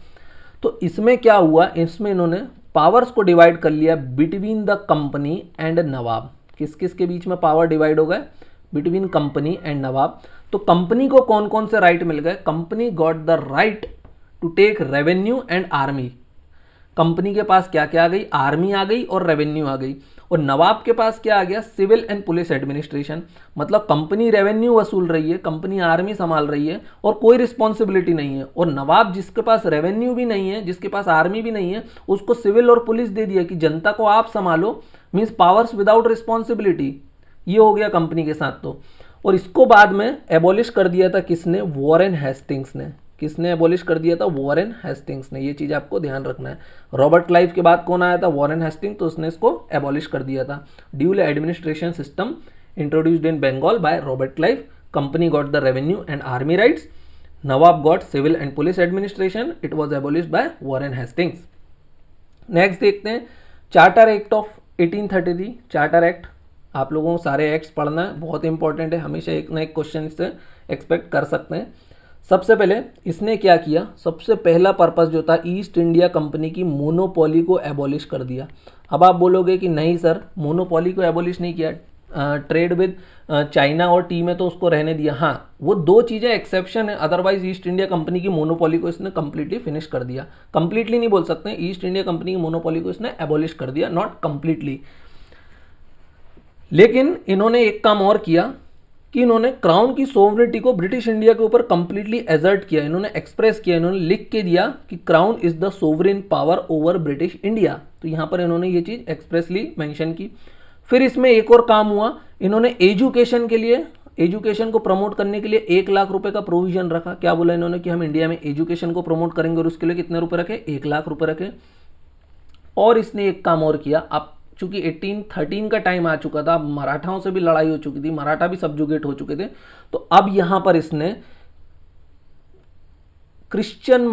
तो इसमें क्या हुआ, इसमें इन्होंने पावर्स को डिवाइड कर लिया बिटवीन द कंपनी एंड नवाब। किस किस के बीच में पावर डिवाइड हो गए, बिटवीन कंपनी एंड नवाब। तो कंपनी को कौन कौन से राइट मिल गए, company got the right to take revenue and army. Company के पास क्या क्या आ गई, आर्मी आ गई और रेवेन्यू आ गई। और नवाब के पास क्या आ गया, सिविल एंड पुलिस एडमिनिस्ट्रेशन। मतलब कंपनी रेवेन्यू वसूल रही है, कंपनी आर्मी संभाल रही है और कोई रिस्पॉन्सिबिलिटी नहीं है। और नवाब जिसके पास रेवेन्यू भी नहीं है, जिसके पास आर्मी भी नहीं है, उसको सिविल और पुलिस दे दिया कि जनता को आप संभालो, मीन्स पावर्स विदाउट रिस्पॉन्सिबिलिटी। ये हो गया कंपनी के साथ। तो और इसको बाद में एबॉलिश कर दिया था किसने, वॉरेन हेस्टिंग्स ने। किसने एबॉलिश कर दिया था, वॉरेन हेस्टिंग्स ने। ये चीज आपको ध्यान रखना है। रॉबर्ट क्लाइव के बाद कौन आया था, वॉरेन हेस्टिंग्स, तो उसने इसको एबॉलिश कर दिया था। Dual administration system introduced in Bengal by Robert Clive. Company got the revenue and army rights, nawab got civil and police administration, it was abolished by Warren Hastings. Next देखते हैं charter act of 1833। Charter act, आप लोगों को सारे एक्ट्स पढ़ना है, बहुत इंपॉर्टेंट है, हमेशा एक ना एक क्वेश्चन इससे एक्सपेक्ट कर सकते हैं। सबसे पहले इसने क्या किया, सबसे पहला पर्पस जो था ईस्ट इंडिया कंपनी की मोनोपोली को एबॉलिश कर दिया। अब आप बोलोगे कि नहीं सर, मोनोपोली को एबोलिश नहीं किया, ट्रेड विद चाइना और टी में तो उसको रहने दिया। हाँ, वो दो चीज़ें एक्सेप्शन है, अदरवाइज ईस्ट इंडिया कंपनी की मोनोपोली को इसने कंप्लीटली फिनिश कर दिया। कंप्लीटली नहीं बोल सकते, ईस्ट इंडिया कंपनी की मोनोपोली को इसने एबोलिश कर दिया, नॉट कंप्लीटली। लेकिन इन्होंने एक काम और किया कि इन्होंने क्राउन की सोवरेनिटी को ब्रिटिश इंडिया के ऊपर कंप्लीटली एजर्ट किया। इन्होंने एक्सप्रेस किया, इन्होंने लिख के दिया कि crown is the sovereign power over British India. तो यहां पर इन्होंने ये चीज एक्सप्रेसली मेंशन की। फिर इसमें एक और काम हुआ, इन्होंने एजुकेशन के लिए, एजुकेशन को प्रमोट करने के लिए 1 लाख रुपए का प्रोविजन रखा। क्या बोला इन्होंने कि हम इंडिया में एजुकेशन को प्रमोट करेंगे और उसके लिए कितने रुपए रखे, 1 लाख रुपए रखे। और इसने एक काम और किया, अब चूंकि 1813 का टाइम आ चुका था, मराठाओं से भी लड़ाई हो चुकी थी, मराठा भी सबजुगेट हो चुके थे, तो अब यहां पर इसने क्रिश्चियन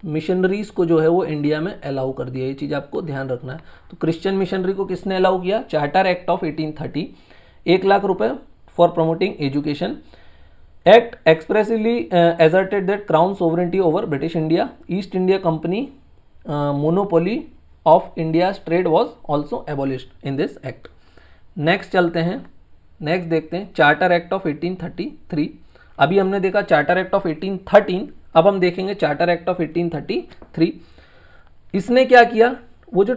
मिशनरीज को जो है वो इंडिया में अलाउ कर दिया। ये चीज आपको ध्यान रखना है। तो क्रिश्चियन मिशनरी को किसने अलाउ किया, चार्टर एक्ट ऑफ 1830, 1 लाख रुपए for promoting education. Act expressively asserted that crown sovereignty over British India, East India Company monopoly of India trade was also abolished in this act. Next चलते हैं, नेक्स्ट देखते हैं चार्टर एक्ट ऑफ 1833। अभी हमने देखा चार्टर एक्ट ऑफ 1813, अब हम देखेंगे चार्टर एक्ट ऑफ 1833। इसने क्या किया, वो जो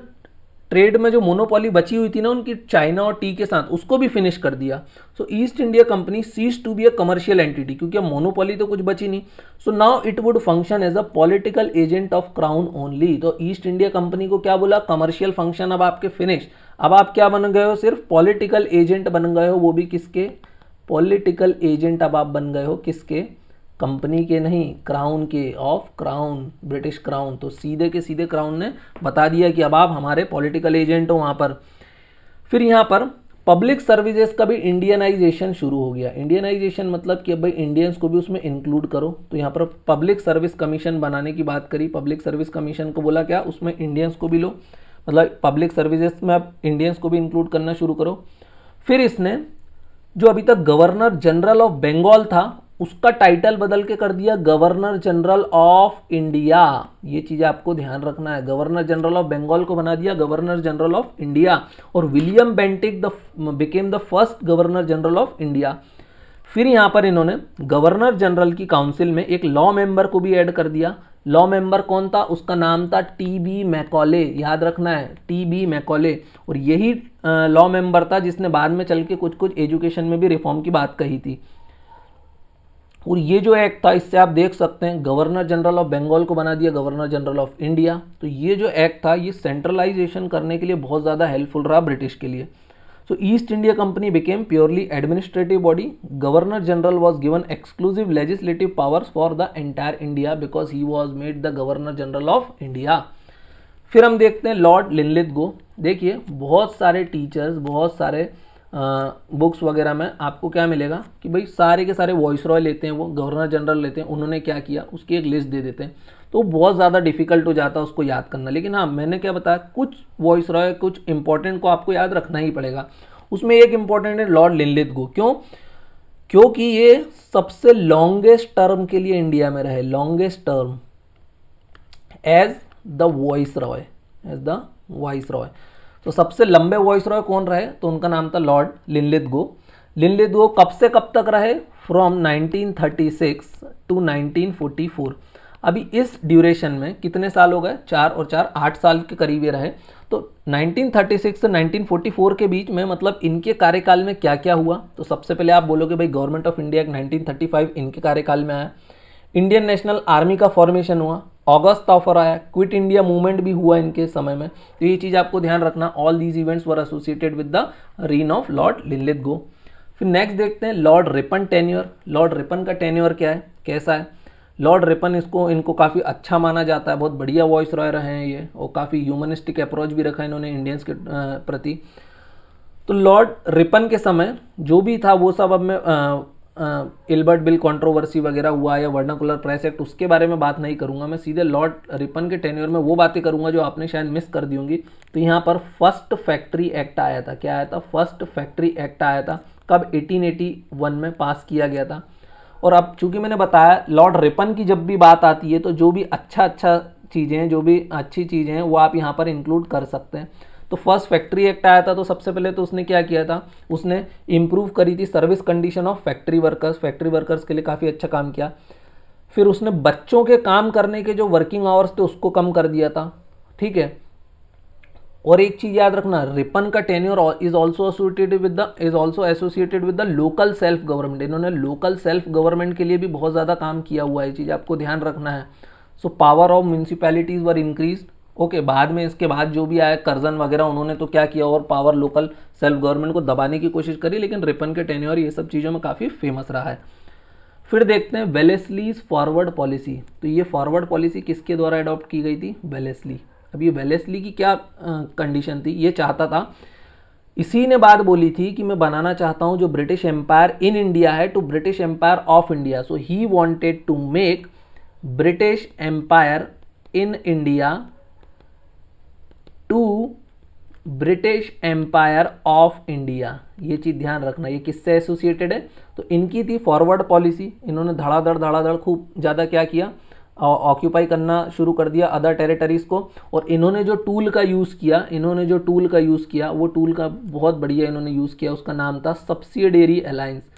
ट्रेड में जो मोनोपोली बची हुई थी ना उनकी चाइना और टी के साथ, उसको भी फिनिश कर दिया। So East India Company cease to be a commercial entity, क्योंकि अब मोनोपोली तो कुछ बची नहीं। So now it would function as a political agent of crown only. तो ईस्ट इंडिया कंपनी को क्या बोला, कमर्शियल फंक्शन अब आपके फिनिश। अब आप क्या बन गए हो, सिर्फ पॉलिटिकल एजेंट बन गए हो, वो भी किसके, पॉलिटिकल एजेंट अब आप बन गए हो किसके, कंपनी के नहीं, क्राउन के, ऑफ क्राउन, ब्रिटिश क्राउन। तो सीधे के सीधे क्राउन ने बता दिया कि अब आप हमारे पॉलिटिकल एजेंट हो वहां पर। फिर यहाँ पर पब्लिक सर्विसेज का भी इंडियनाइजेशन शुरू हो गया। इंडियनाइजेशन मतलब कि अब भाई इंडियंस को भी उसमें इंक्लूड करो। तो यहाँ पर पब्लिक सर्विस कमीशन बनाने की बात करी। पब्लिक सर्विस कमीशन को बोला क्या, उसमें इंडियंस को भी लो, मतलब पब्लिक सर्विसेज में अब इंडियंस को भी इंक्लूड करना शुरू करो। फिर इसने जो अभी तक गवर्नर जनरल ऑफ बंगाल था उसका टाइटल बदल के कर दिया गवर्नर जनरल ऑफ इंडिया। ये चीज आपको ध्यान रखना है, गवर्नर जनरल ऑफ बंगाल को बना दिया गवर्नर जनरल ऑफ इंडिया। और William Bentinck became the first governor general of India. फिर यहां पर इन्होंने गवर्नर जनरल की काउंसिल में एक लॉ मेंबर को भी ऐड कर दिया। लॉ मेंबर कौन था, उसका नाम था टी.बी. मैकॉले। याद रखना है, टी.बी. मैकॉले। और यही लॉ मेंबर था जिसने बाद में चल के कुछ कुछ एजुकेशन में भी रिफॉर्म की बात कही थी। और ये जो एक्ट था, इससे आप देख सकते हैं गवर्नर जनरल ऑफ बंगाल को बना दिया गवर्नर जनरल ऑफ इंडिया। तो ये जो एक्ट था ये सेंट्रलाइजेशन करने के लिए बहुत ज़्यादा हेल्पफुल रहा ब्रिटिश के लिए। So East India Company became purely administrative body. Governor general was given exclusive legislative powers for the entire India because he was made the governor general of India. फिर हम देखते हैं लॉर्ड लिनलिथगो। देखिए बहुत सारे टीचर्स, बहुत सारे बुक्स वगैरह में आपको क्या मिलेगा कि भाई सारे के सारे वॉइस रॉय लेते हैं, वो गवर्नर जनरल लेते हैं, उन्होंने क्या किया उसकी एक लिस्ट दे देते हैं। तो बहुत ज़्यादा डिफिकल्ट हो जाता है उसको याद करना। लेकिन हाँ, मैंने क्या बताया, कुछ वॉइस रॉय, कुछ इंपॉर्टेंट को आपको याद रखना ही पड़ेगा। उसमें एक इंपॉर्टेंट है लॉर्ड लिनलिथगो। क्यों, क्योंकि ये सबसे लॉन्गेस्ट टर्म के लिए इंडिया में रहे, longest term as the viceroy, as the viceroy. तो सबसे लंबे वॉइस रॉय कौन रहे, तो उनका नाम था लॉर्ड लिनलिथगो। लिनलिथगो कब से कब तक रहे, फ्रॉम 1936 टू 1944। अभी इस ड्यूरेशन में कितने साल हो गए, 4 और 4 8 साल के करीब ये रहे। तो 1936 से 1944 के बीच में मतलब इनके कार्यकाल में क्या क्या हुआ, तो सबसे पहले आप बोलोगे भाई गवर्नमेंट ऑफ इंडिया 1935 इनके कार्यकाल में आया। इंडियन नेशनल आर्मी का फॉर्मेशन हुआ, अगस्त ऑफर आया, क्विट इंडिया मूवमेंट भी हुआ इनके समय में। तो ये चीज आपको ध्यान रखना, all these events were associated with the reign of Lord Linlithgow. फिर नेक्स्ट देखते हैं Lord Ripon tenure. Lord Ripon का टेन्योर क्या है, कैसा है। लॉर्ड रिपन इनको काफ़ी अच्छा माना जाता है, बहुत बढ़िया वॉइस रॉय रहे हैं ये, और काफ़ी ह्यूमनिस्टिक अप्रोच भी रखा है इन्होंने इंडियंस के प्रति। तो लॉर्ड रिपन के समय जो भी था वो सब, अब मैं इल्बर्ट बिल कंट्रोवर्सी वगैरह हुआ या वर्नाकुलर प्रेस एक्ट, उसके बारे में बात नहीं करूंगा। मैं सीधे लॉर्ड रिपन के टेन्योर में वो बातें करूंगा जो आपने शायद मिस कर दी होंगी। तो यहाँ पर फर्स्ट फैक्ट्री एक्ट आया था। क्या आया था, फर्स्ट फैक्ट्री एक्ट आया था। कब, 1881 में पास किया गया था। और अब चूंकि मैंने बताया लॉर्ड रिपन की जब भी बात आती है तो जो भी अच्छा चीज़ें हैं, जो भी अच्छी चीज़ें हैं वो आप यहाँ पर इंक्लूड कर सकते हैं। तो फर्स्ट फैक्ट्री एक्ट आया था, तो सबसे पहले तो उसने क्या किया था, उसने इम्प्रूव करी थी service condition of factory workers, factory workers के लिए काफ़ी अच्छा काम किया। फिर उसने बच्चों के काम करने के जो वर्किंग आवर्स थे उसको कम कर दिया था, ठीक है। और एक चीज याद रखना, रिपन का tenure is also associated with the local self government. इन्होंने लोकल सेल्फ गवर्नमेंट के लिए भी बहुत ज़्यादा काम किया हुआ है, चीज़ आपको ध्यान रखना है। So power of municipalities were increase. Okay, बाद में इसके बाद जो भी आया कर्जन वगैरह, उन्होंने तो क्या किया और पावर लोकल सेल्फ गवर्नमेंट को दबाने की कोशिश करी, लेकिन रिपन के टेन्योर ये सब चीज़ों में काफ़ी फेमस रहा है। फिर देखते हैं वेलेस्लीज फॉरवर्ड पॉलिसी। तो ये फॉरवर्ड पॉलिसी किसके द्वारा अडॉप्ट की गई थी, वेलेस्ली। अब ये वेलेस्ली की क्या कंडीशन थी, ये चाहता था, इसी ने बात बोली थी कि मैं बनाना चाहता हूं जो ब्रिटिश एम्पायर इन इंडिया है to British empire of India. So he wanted to make British empire in India to British empire of India. ये चीज ध्यान रखना, ये किससे एसोसिएटेड है, तो इनकी थी फॉरवर्ड पॉलिसी। इन्होंने धड़ाधड़ खूब ज़्यादा क्या किया, ऑक्यूपाई करना शुरू कर दिया अदर टेरिटरीज को। और इन्होंने जो टूल का यूज़ किया, वो टूल का बहुत बढ़िया इन्होंने यूज़ किया, उसका नाम था सब्सिडियरी अलायंस।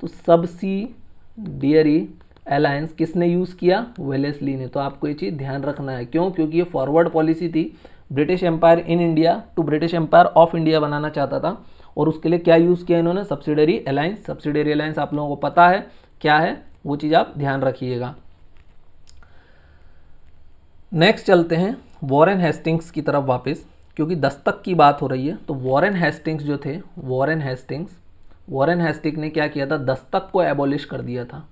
तो सब्सिडियरी अलायंस किसने यूज़ किया, वेलेस्ली ने। तो आपको ये चीज़ ध्यान रखना है, क्यों, क्योंकि ये फॉरवर्ड पॉलिसी थी, British empire in India to British empire of India बनाना चाहता था। और उसके लिए क्या यूज़ किया इन्होंने, सब्सिडियरी अलायंस। सब्सिडियरी अलायंस आप लोगों को पता है क्या है, वो चीज़ आप ध्यान रखिएगा। नेक्स्ट चलते हैं वॉरेन हेस्टिंग्स की तरफ वापस, क्योंकि दस्तक की बात हो रही है। तो वॉरेन हेस्टिंग्स जो थे, वॉरेन हेस्टिंग ने क्या किया था, दस्तक को एबॉलिश कर दिया था।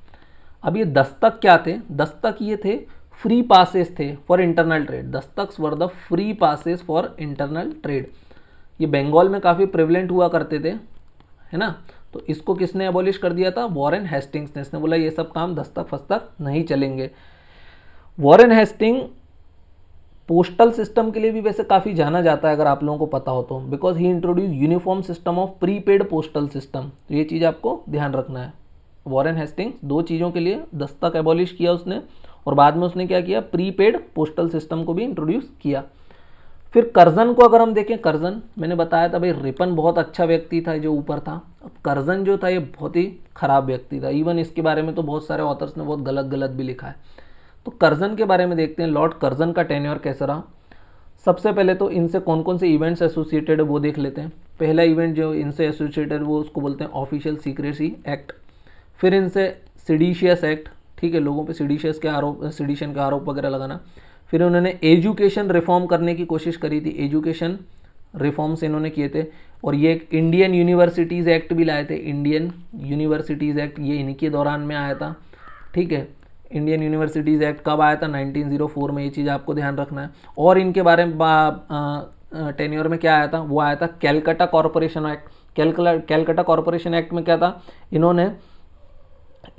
अब ये दस्तक क्या थे, दस्तक ये थे फ्री पासेस थे for internal trade. Dastaks were the free passes for internal trade. ये बंगाल में काफ़ी प्रिवलेंट हुआ करते थे, है ना। तो इसको किसने एबॉलिश कर दिया था, वॉरेन हेस्टिंग्स ने। इसने बोला ये सब काम दस्तक फस्तक नहीं चलेंगे। वॉरेन हेस्टिंग पोस्टल सिस्टम के लिए भी वैसे काफ़ी जाना जाता है, अगर आप लोगों को पता हो तो, because he introduce uniform system of prepaid postal system. तो ये चीज़ आपको ध्यान रखना है। वॉरेन हेस्टिंग्स दो चीज़ों के लिए दस्तक एबॉलिश किया उसने, और बाद में उसने क्या किया, प्रीपेड पोस्टल सिस्टम को भी इंट्रोड्यूस किया। फिर कर्जन को अगर हम देखें, कर्जन मैंने बताया था भाई, रिपन बहुत अच्छा व्यक्ति था जो ऊपर था। अब कर्जन जो था ये बहुत ही खराब व्यक्ति था। इवन इसके बारे में तो बहुत सारे ऑथर्स ने बहुत गलत भी लिखा है। तो कर्जन के बारे में देखते हैं, लॉर्ड कर्जन का टेन्योर कैसा रहा। सबसे पहले तो इनसे कौन कौन से इवेंट्स एसोसिएटेड है वो देख लेते हैं। पहला इवेंट जो इनसे एसोसिएटेड वो उसको बोलते हैं ऑफिशियल सीक्रेसी एक्ट। फिर इनसे सिडिशियस एक्ट, ठीक है, लोगों पे सिडिशन के आरोप वगैरह लगाना। फिर उन्होंने एजुकेशन रिफॉर्म करने की कोशिश करी थी, एजुकेशन रिफॉर्म्स इन्होंने किए थे। और ये एक इंडियन यूनिवर्सिटीज़ एक्ट भी लाए थे, इंडियन यूनिवर्सिटीज़ एक्ट, ये इनके दौरान में आया था, ठीक है। इंडियन यूनिवर्सिटीज़ एक्ट कब आया था, 1904 में, ये चीज़ आपको ध्यान रखना है। और इनके बारे में टेन्योर में क्या आया था, वो आया था Calcutta corporation act. Calcutta corporation act में क्या था, इन्होंने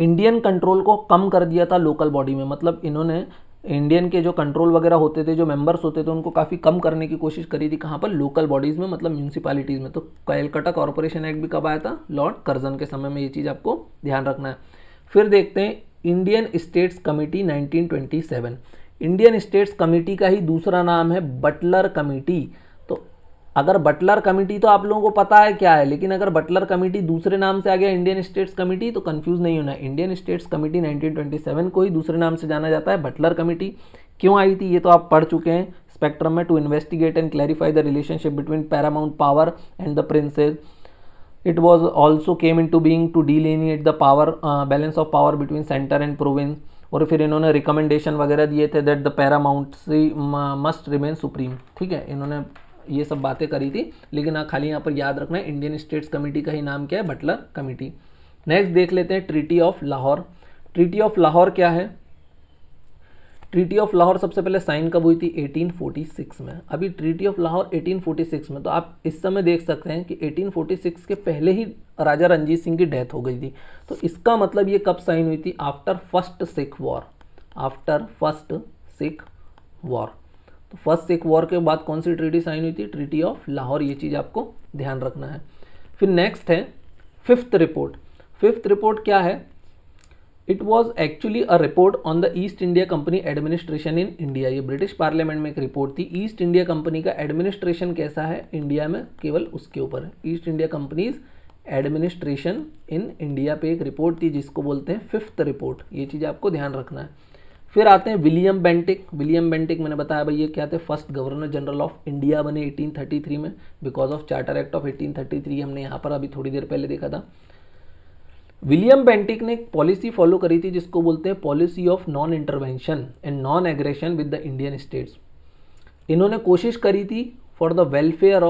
इंडियन कंट्रोल को कम कर दिया था लोकल बॉडी में। मतलब इन्होंने इंडियन के जो कंट्रोल वगैरह होते थे, जो मेंबर्स होते थे, उनको काफ़ी कम करने की कोशिश करी थी। कहाँ पर, लोकल बॉडीज़ में, मतलब म्यूनसिपैलिटीज़ में। तो कैलकाटा कॉरपोरेशन एक्ट भी कब आया था, लॉर्ड कर्जन के समय में। ये चीज़ आपको ध्यान रखना है। फिर देखते हैं Indian states committee 1927। Indian states committee का ही दूसरा नाम है बटलर कमेटी। तो अगर बटलर कमेटी तो आप लोगों को पता है क्या है, लेकिन अगर बटलर कमेटी दूसरे नाम से आ गया इंडियन स्टेट्स कमेटी, तो कंफ्यूज नहीं होना। इंडियन स्टेट्स कमेटी 1927 को ही दूसरे नाम से जाना जाता है, बटलर कमेटी। क्यों आई थी ये तो आप पढ़ चुके हैं स्पेक्ट्रम में, to investigate and clarify the relationship between paramount power and the princes. It was also came into being to delineate the power balance of power between center and province। और फिर इन्होंने रिकमेंडेशन वगैरह दिए थे that the paramountcy must remain supreme, ठीक है। इन्होंने ये सब बातें करी थी, लेकिन खाली यहाँ पर याद रखना है इंडियन स्टेट्स कमेटी का ही नाम क्या है, बटलर कमेटी। नेक्स्ट देख लेते हैं treaty of Lahore. Treaty of Lahore क्या है, ट्रीटी ऑफ लाहौर सबसे पहले साइन कब हुई थी, 1846 में। अभी ट्रीटी ऑफ लाहौर 1846 में, तो आप इस समय देख सकते हैं कि 1846 के पहले ही राजा रंजीत सिंह की डेथ हो गई थी। तो इसका मतलब ये कब साइन हुई थी, after first Sikh war. After first Sikh war, तो फर्स्ट सिख वॉर के बाद कौन सी ट्रीटी साइन हुई थी, ट्रीटी ऑफ लाहौर। ये चीज़ आपको ध्यान रखना है। फिर नेक्स्ट है फिफ्थ रिपोर्ट। फिफ्थ रिपोर्ट क्या है, it was actually a report on the East India company administration in India. ये ब्रिटिश पार्लियामेंट में एक रिपोर्ट थी, ईस्ट इंडिया कंपनी का एडमिनिस्ट्रेशन कैसा है इंडिया में, केवल उसके ऊपर है। East India companies administration in India पे एक रिपोर्ट थी जिसको बोलते हैं फिफ्थ रिपोर्ट। ये चीज़ आपको ध्यान रखना है। फिर आते हैं विलियम बेंटिक। विलियम बेंटिक मैंने बताया भाई ये क्या थे, first governor general of India बने 1833 में because of charter act of 1833। हमने यहाँ पर अभी थोड़ी देर पहले देखा था। विलियम बेंटिक ने एक पॉलिसी फॉलो करी थी जिसको बोलते हैं policy of non intervention and non aggression with the Indian states. इन्होंने कोशिश करी थी for the welfare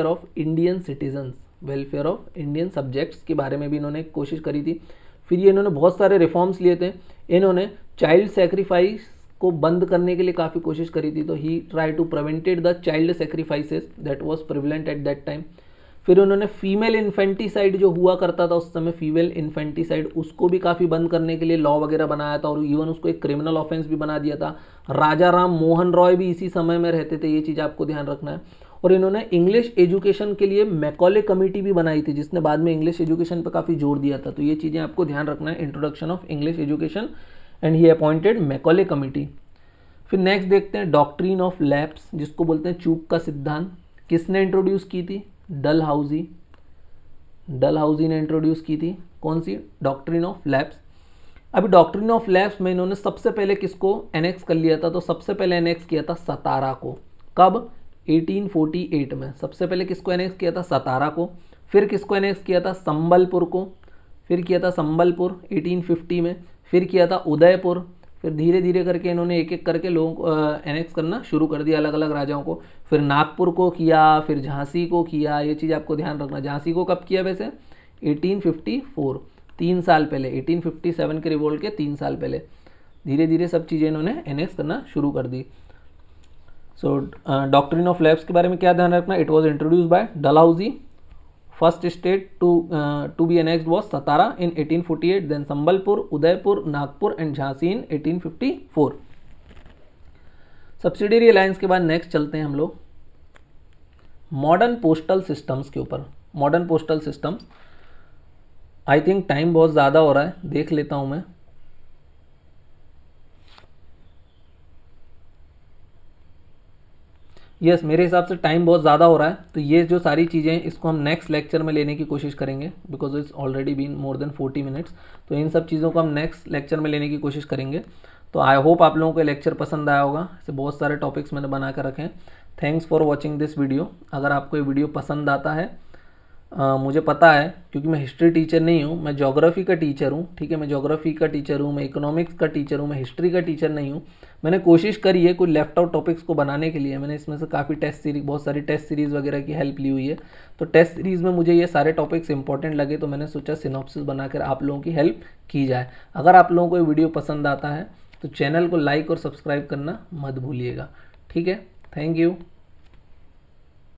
of Indian citizens, welfare of Indian subjects के बारे में भी इन्होंने कोशिश करी थी। फिर ये इन्होंने बहुत सारे रिफॉर्म्स लिए थे। इन्होंने चाइल्ड सेक्रीफाइस को बंद करने के लिए काफ़ी कोशिश करी थी, तो he try to prevented the child sacrifices that was prevalent at that time. फिर उन्होंने फीमेल इन्फेंटिसाइड जो हुआ करता था उस समय, फीमेल इन्फेंटिसाइड, उसको भी काफ़ी बंद करने के लिए लॉ वगैरह बनाया था और इवन उसको एक क्रिमिनल ऑफेंस भी बना दिया था। राजा राम मोहन रॉय भी इसी समय में रहते थे, ये चीज़ आपको ध्यान रखना है। और इन्होंने इंग्लिश एजुकेशन के लिए मैकॉले कमेटी भी बनाई थी जिसने बाद में इंग्लिश एजुकेशन पर काफ़ी जोर दिया था, तो ये चीज़ें आपको ध्यान रखना है, introduction of English education and he appointed Macaulay committee. फिर नेक्स्ट देखते हैं डॉक्ट्रिन ऑफ लैप्स जिसको बोलते हैं चूक का सिद्धांत। किसने इंट्रोड्यूस की थी? डलहाउजी ने इंट्रोड्यूस की थी। कौन सी? Doctrine of lapse. अभी डॉक्ट्रिन ऑफ लैप्स में इन्होंने सबसे पहले किसको एनेक्स कर लिया था? तो सबसे पहले एनेक्स किया था सतारा को। कब? 1848 में। सबसे पहले किसको एनेक्स किया था? सतारा को। फिर किसको एनेक्स किया था? संबलपुर को। फिर किया था संबलपुर 1850 में। फिर किया था उदयपुर। फिर धीरे धीरे करके इन्होंने एक एक करके लोगों को एनेक्स करना शुरू कर दिया, अलग अलग राजाओं को। फिर नागपुर को किया, फिर झांसी को किया। ये चीज़ आपको ध्यान रखना। झांसी को कब किया वैसे? 1854, 3 साल पहले, 1857 के रिवोल्ट के 3 साल पहले। धीरे धीरे सब चीज़ें इन्होंने एनेक्स करना शुरू कर दी। सो डॉक्ट्रिन ऑफ लैप्स के बारे में क्या ध्यान रखना? It was introduce by Dalhousie. First state to be annexed was Satara in 1848, then Sambalpur, Udaipur, Nagpur and Jhansi in 1854। Subsidiary alliance के बाद नेक्स्ट चलते हैं हम लोग मॉडर्न पोस्टल सिस्टम्स के ऊपर। Modern postal systems, I think time बहुत ज़्यादा हो रहा है, देख लेता हूँ मैं। यस, मेरे हिसाब से टाइम बहुत ज़्यादा हो रहा है, तो ये जो सारी चीज़ें हैं इसको हम नेक्स्ट लेक्चर में लेने की कोशिश करेंगे because it's already been more than 40 minutes. तो इन सब चीज़ों को हम नेक्स्ट लेक्चर में लेने की कोशिश करेंगे। तो आई होप आप लोगों को लेक्चर पसंद आया होगा। ऐसे बहुत सारे टॉपिक्स मैंने बना कर रखे हैं। Thanks for watching this video. अगर आपको ये वीडियो पसंद आता है, मुझे पता है क्योंकि मैं हिस्ट्री टीचर नहीं हूँ, मैं ज्योग्राफी का टीचर हूँ। ठीक है, मैं ज्योग्राफी का टीचर हूँ, मैं इकोनॉमिक्स का टीचर हूँ, मैं हिस्ट्री का टीचर नहीं हूँ। मैंने कोशिश करी है कोई लेफ्ट आउट टॉपिक्स को बनाने के लिए। मैंने इसमें से काफ़ी टेस्ट सीरीज, बहुत सारी टेस्ट सीरीज़ वगैरह की हेल्प ली हुई है। तो टेस्ट सीरीज़ में मुझे ये सारे टॉपिक्स इंपॉर्टेंट लगे, तो मैंने सोचा सिनॉप्सिस बनाकर आप लोगों की हेल्प की जाए। अगर आप लोगों को ये वीडियो पसंद आता है तो चैनल को लाइक और सब्सक्राइब करना मत भूलिएगा। ठीक है, थैंक यू।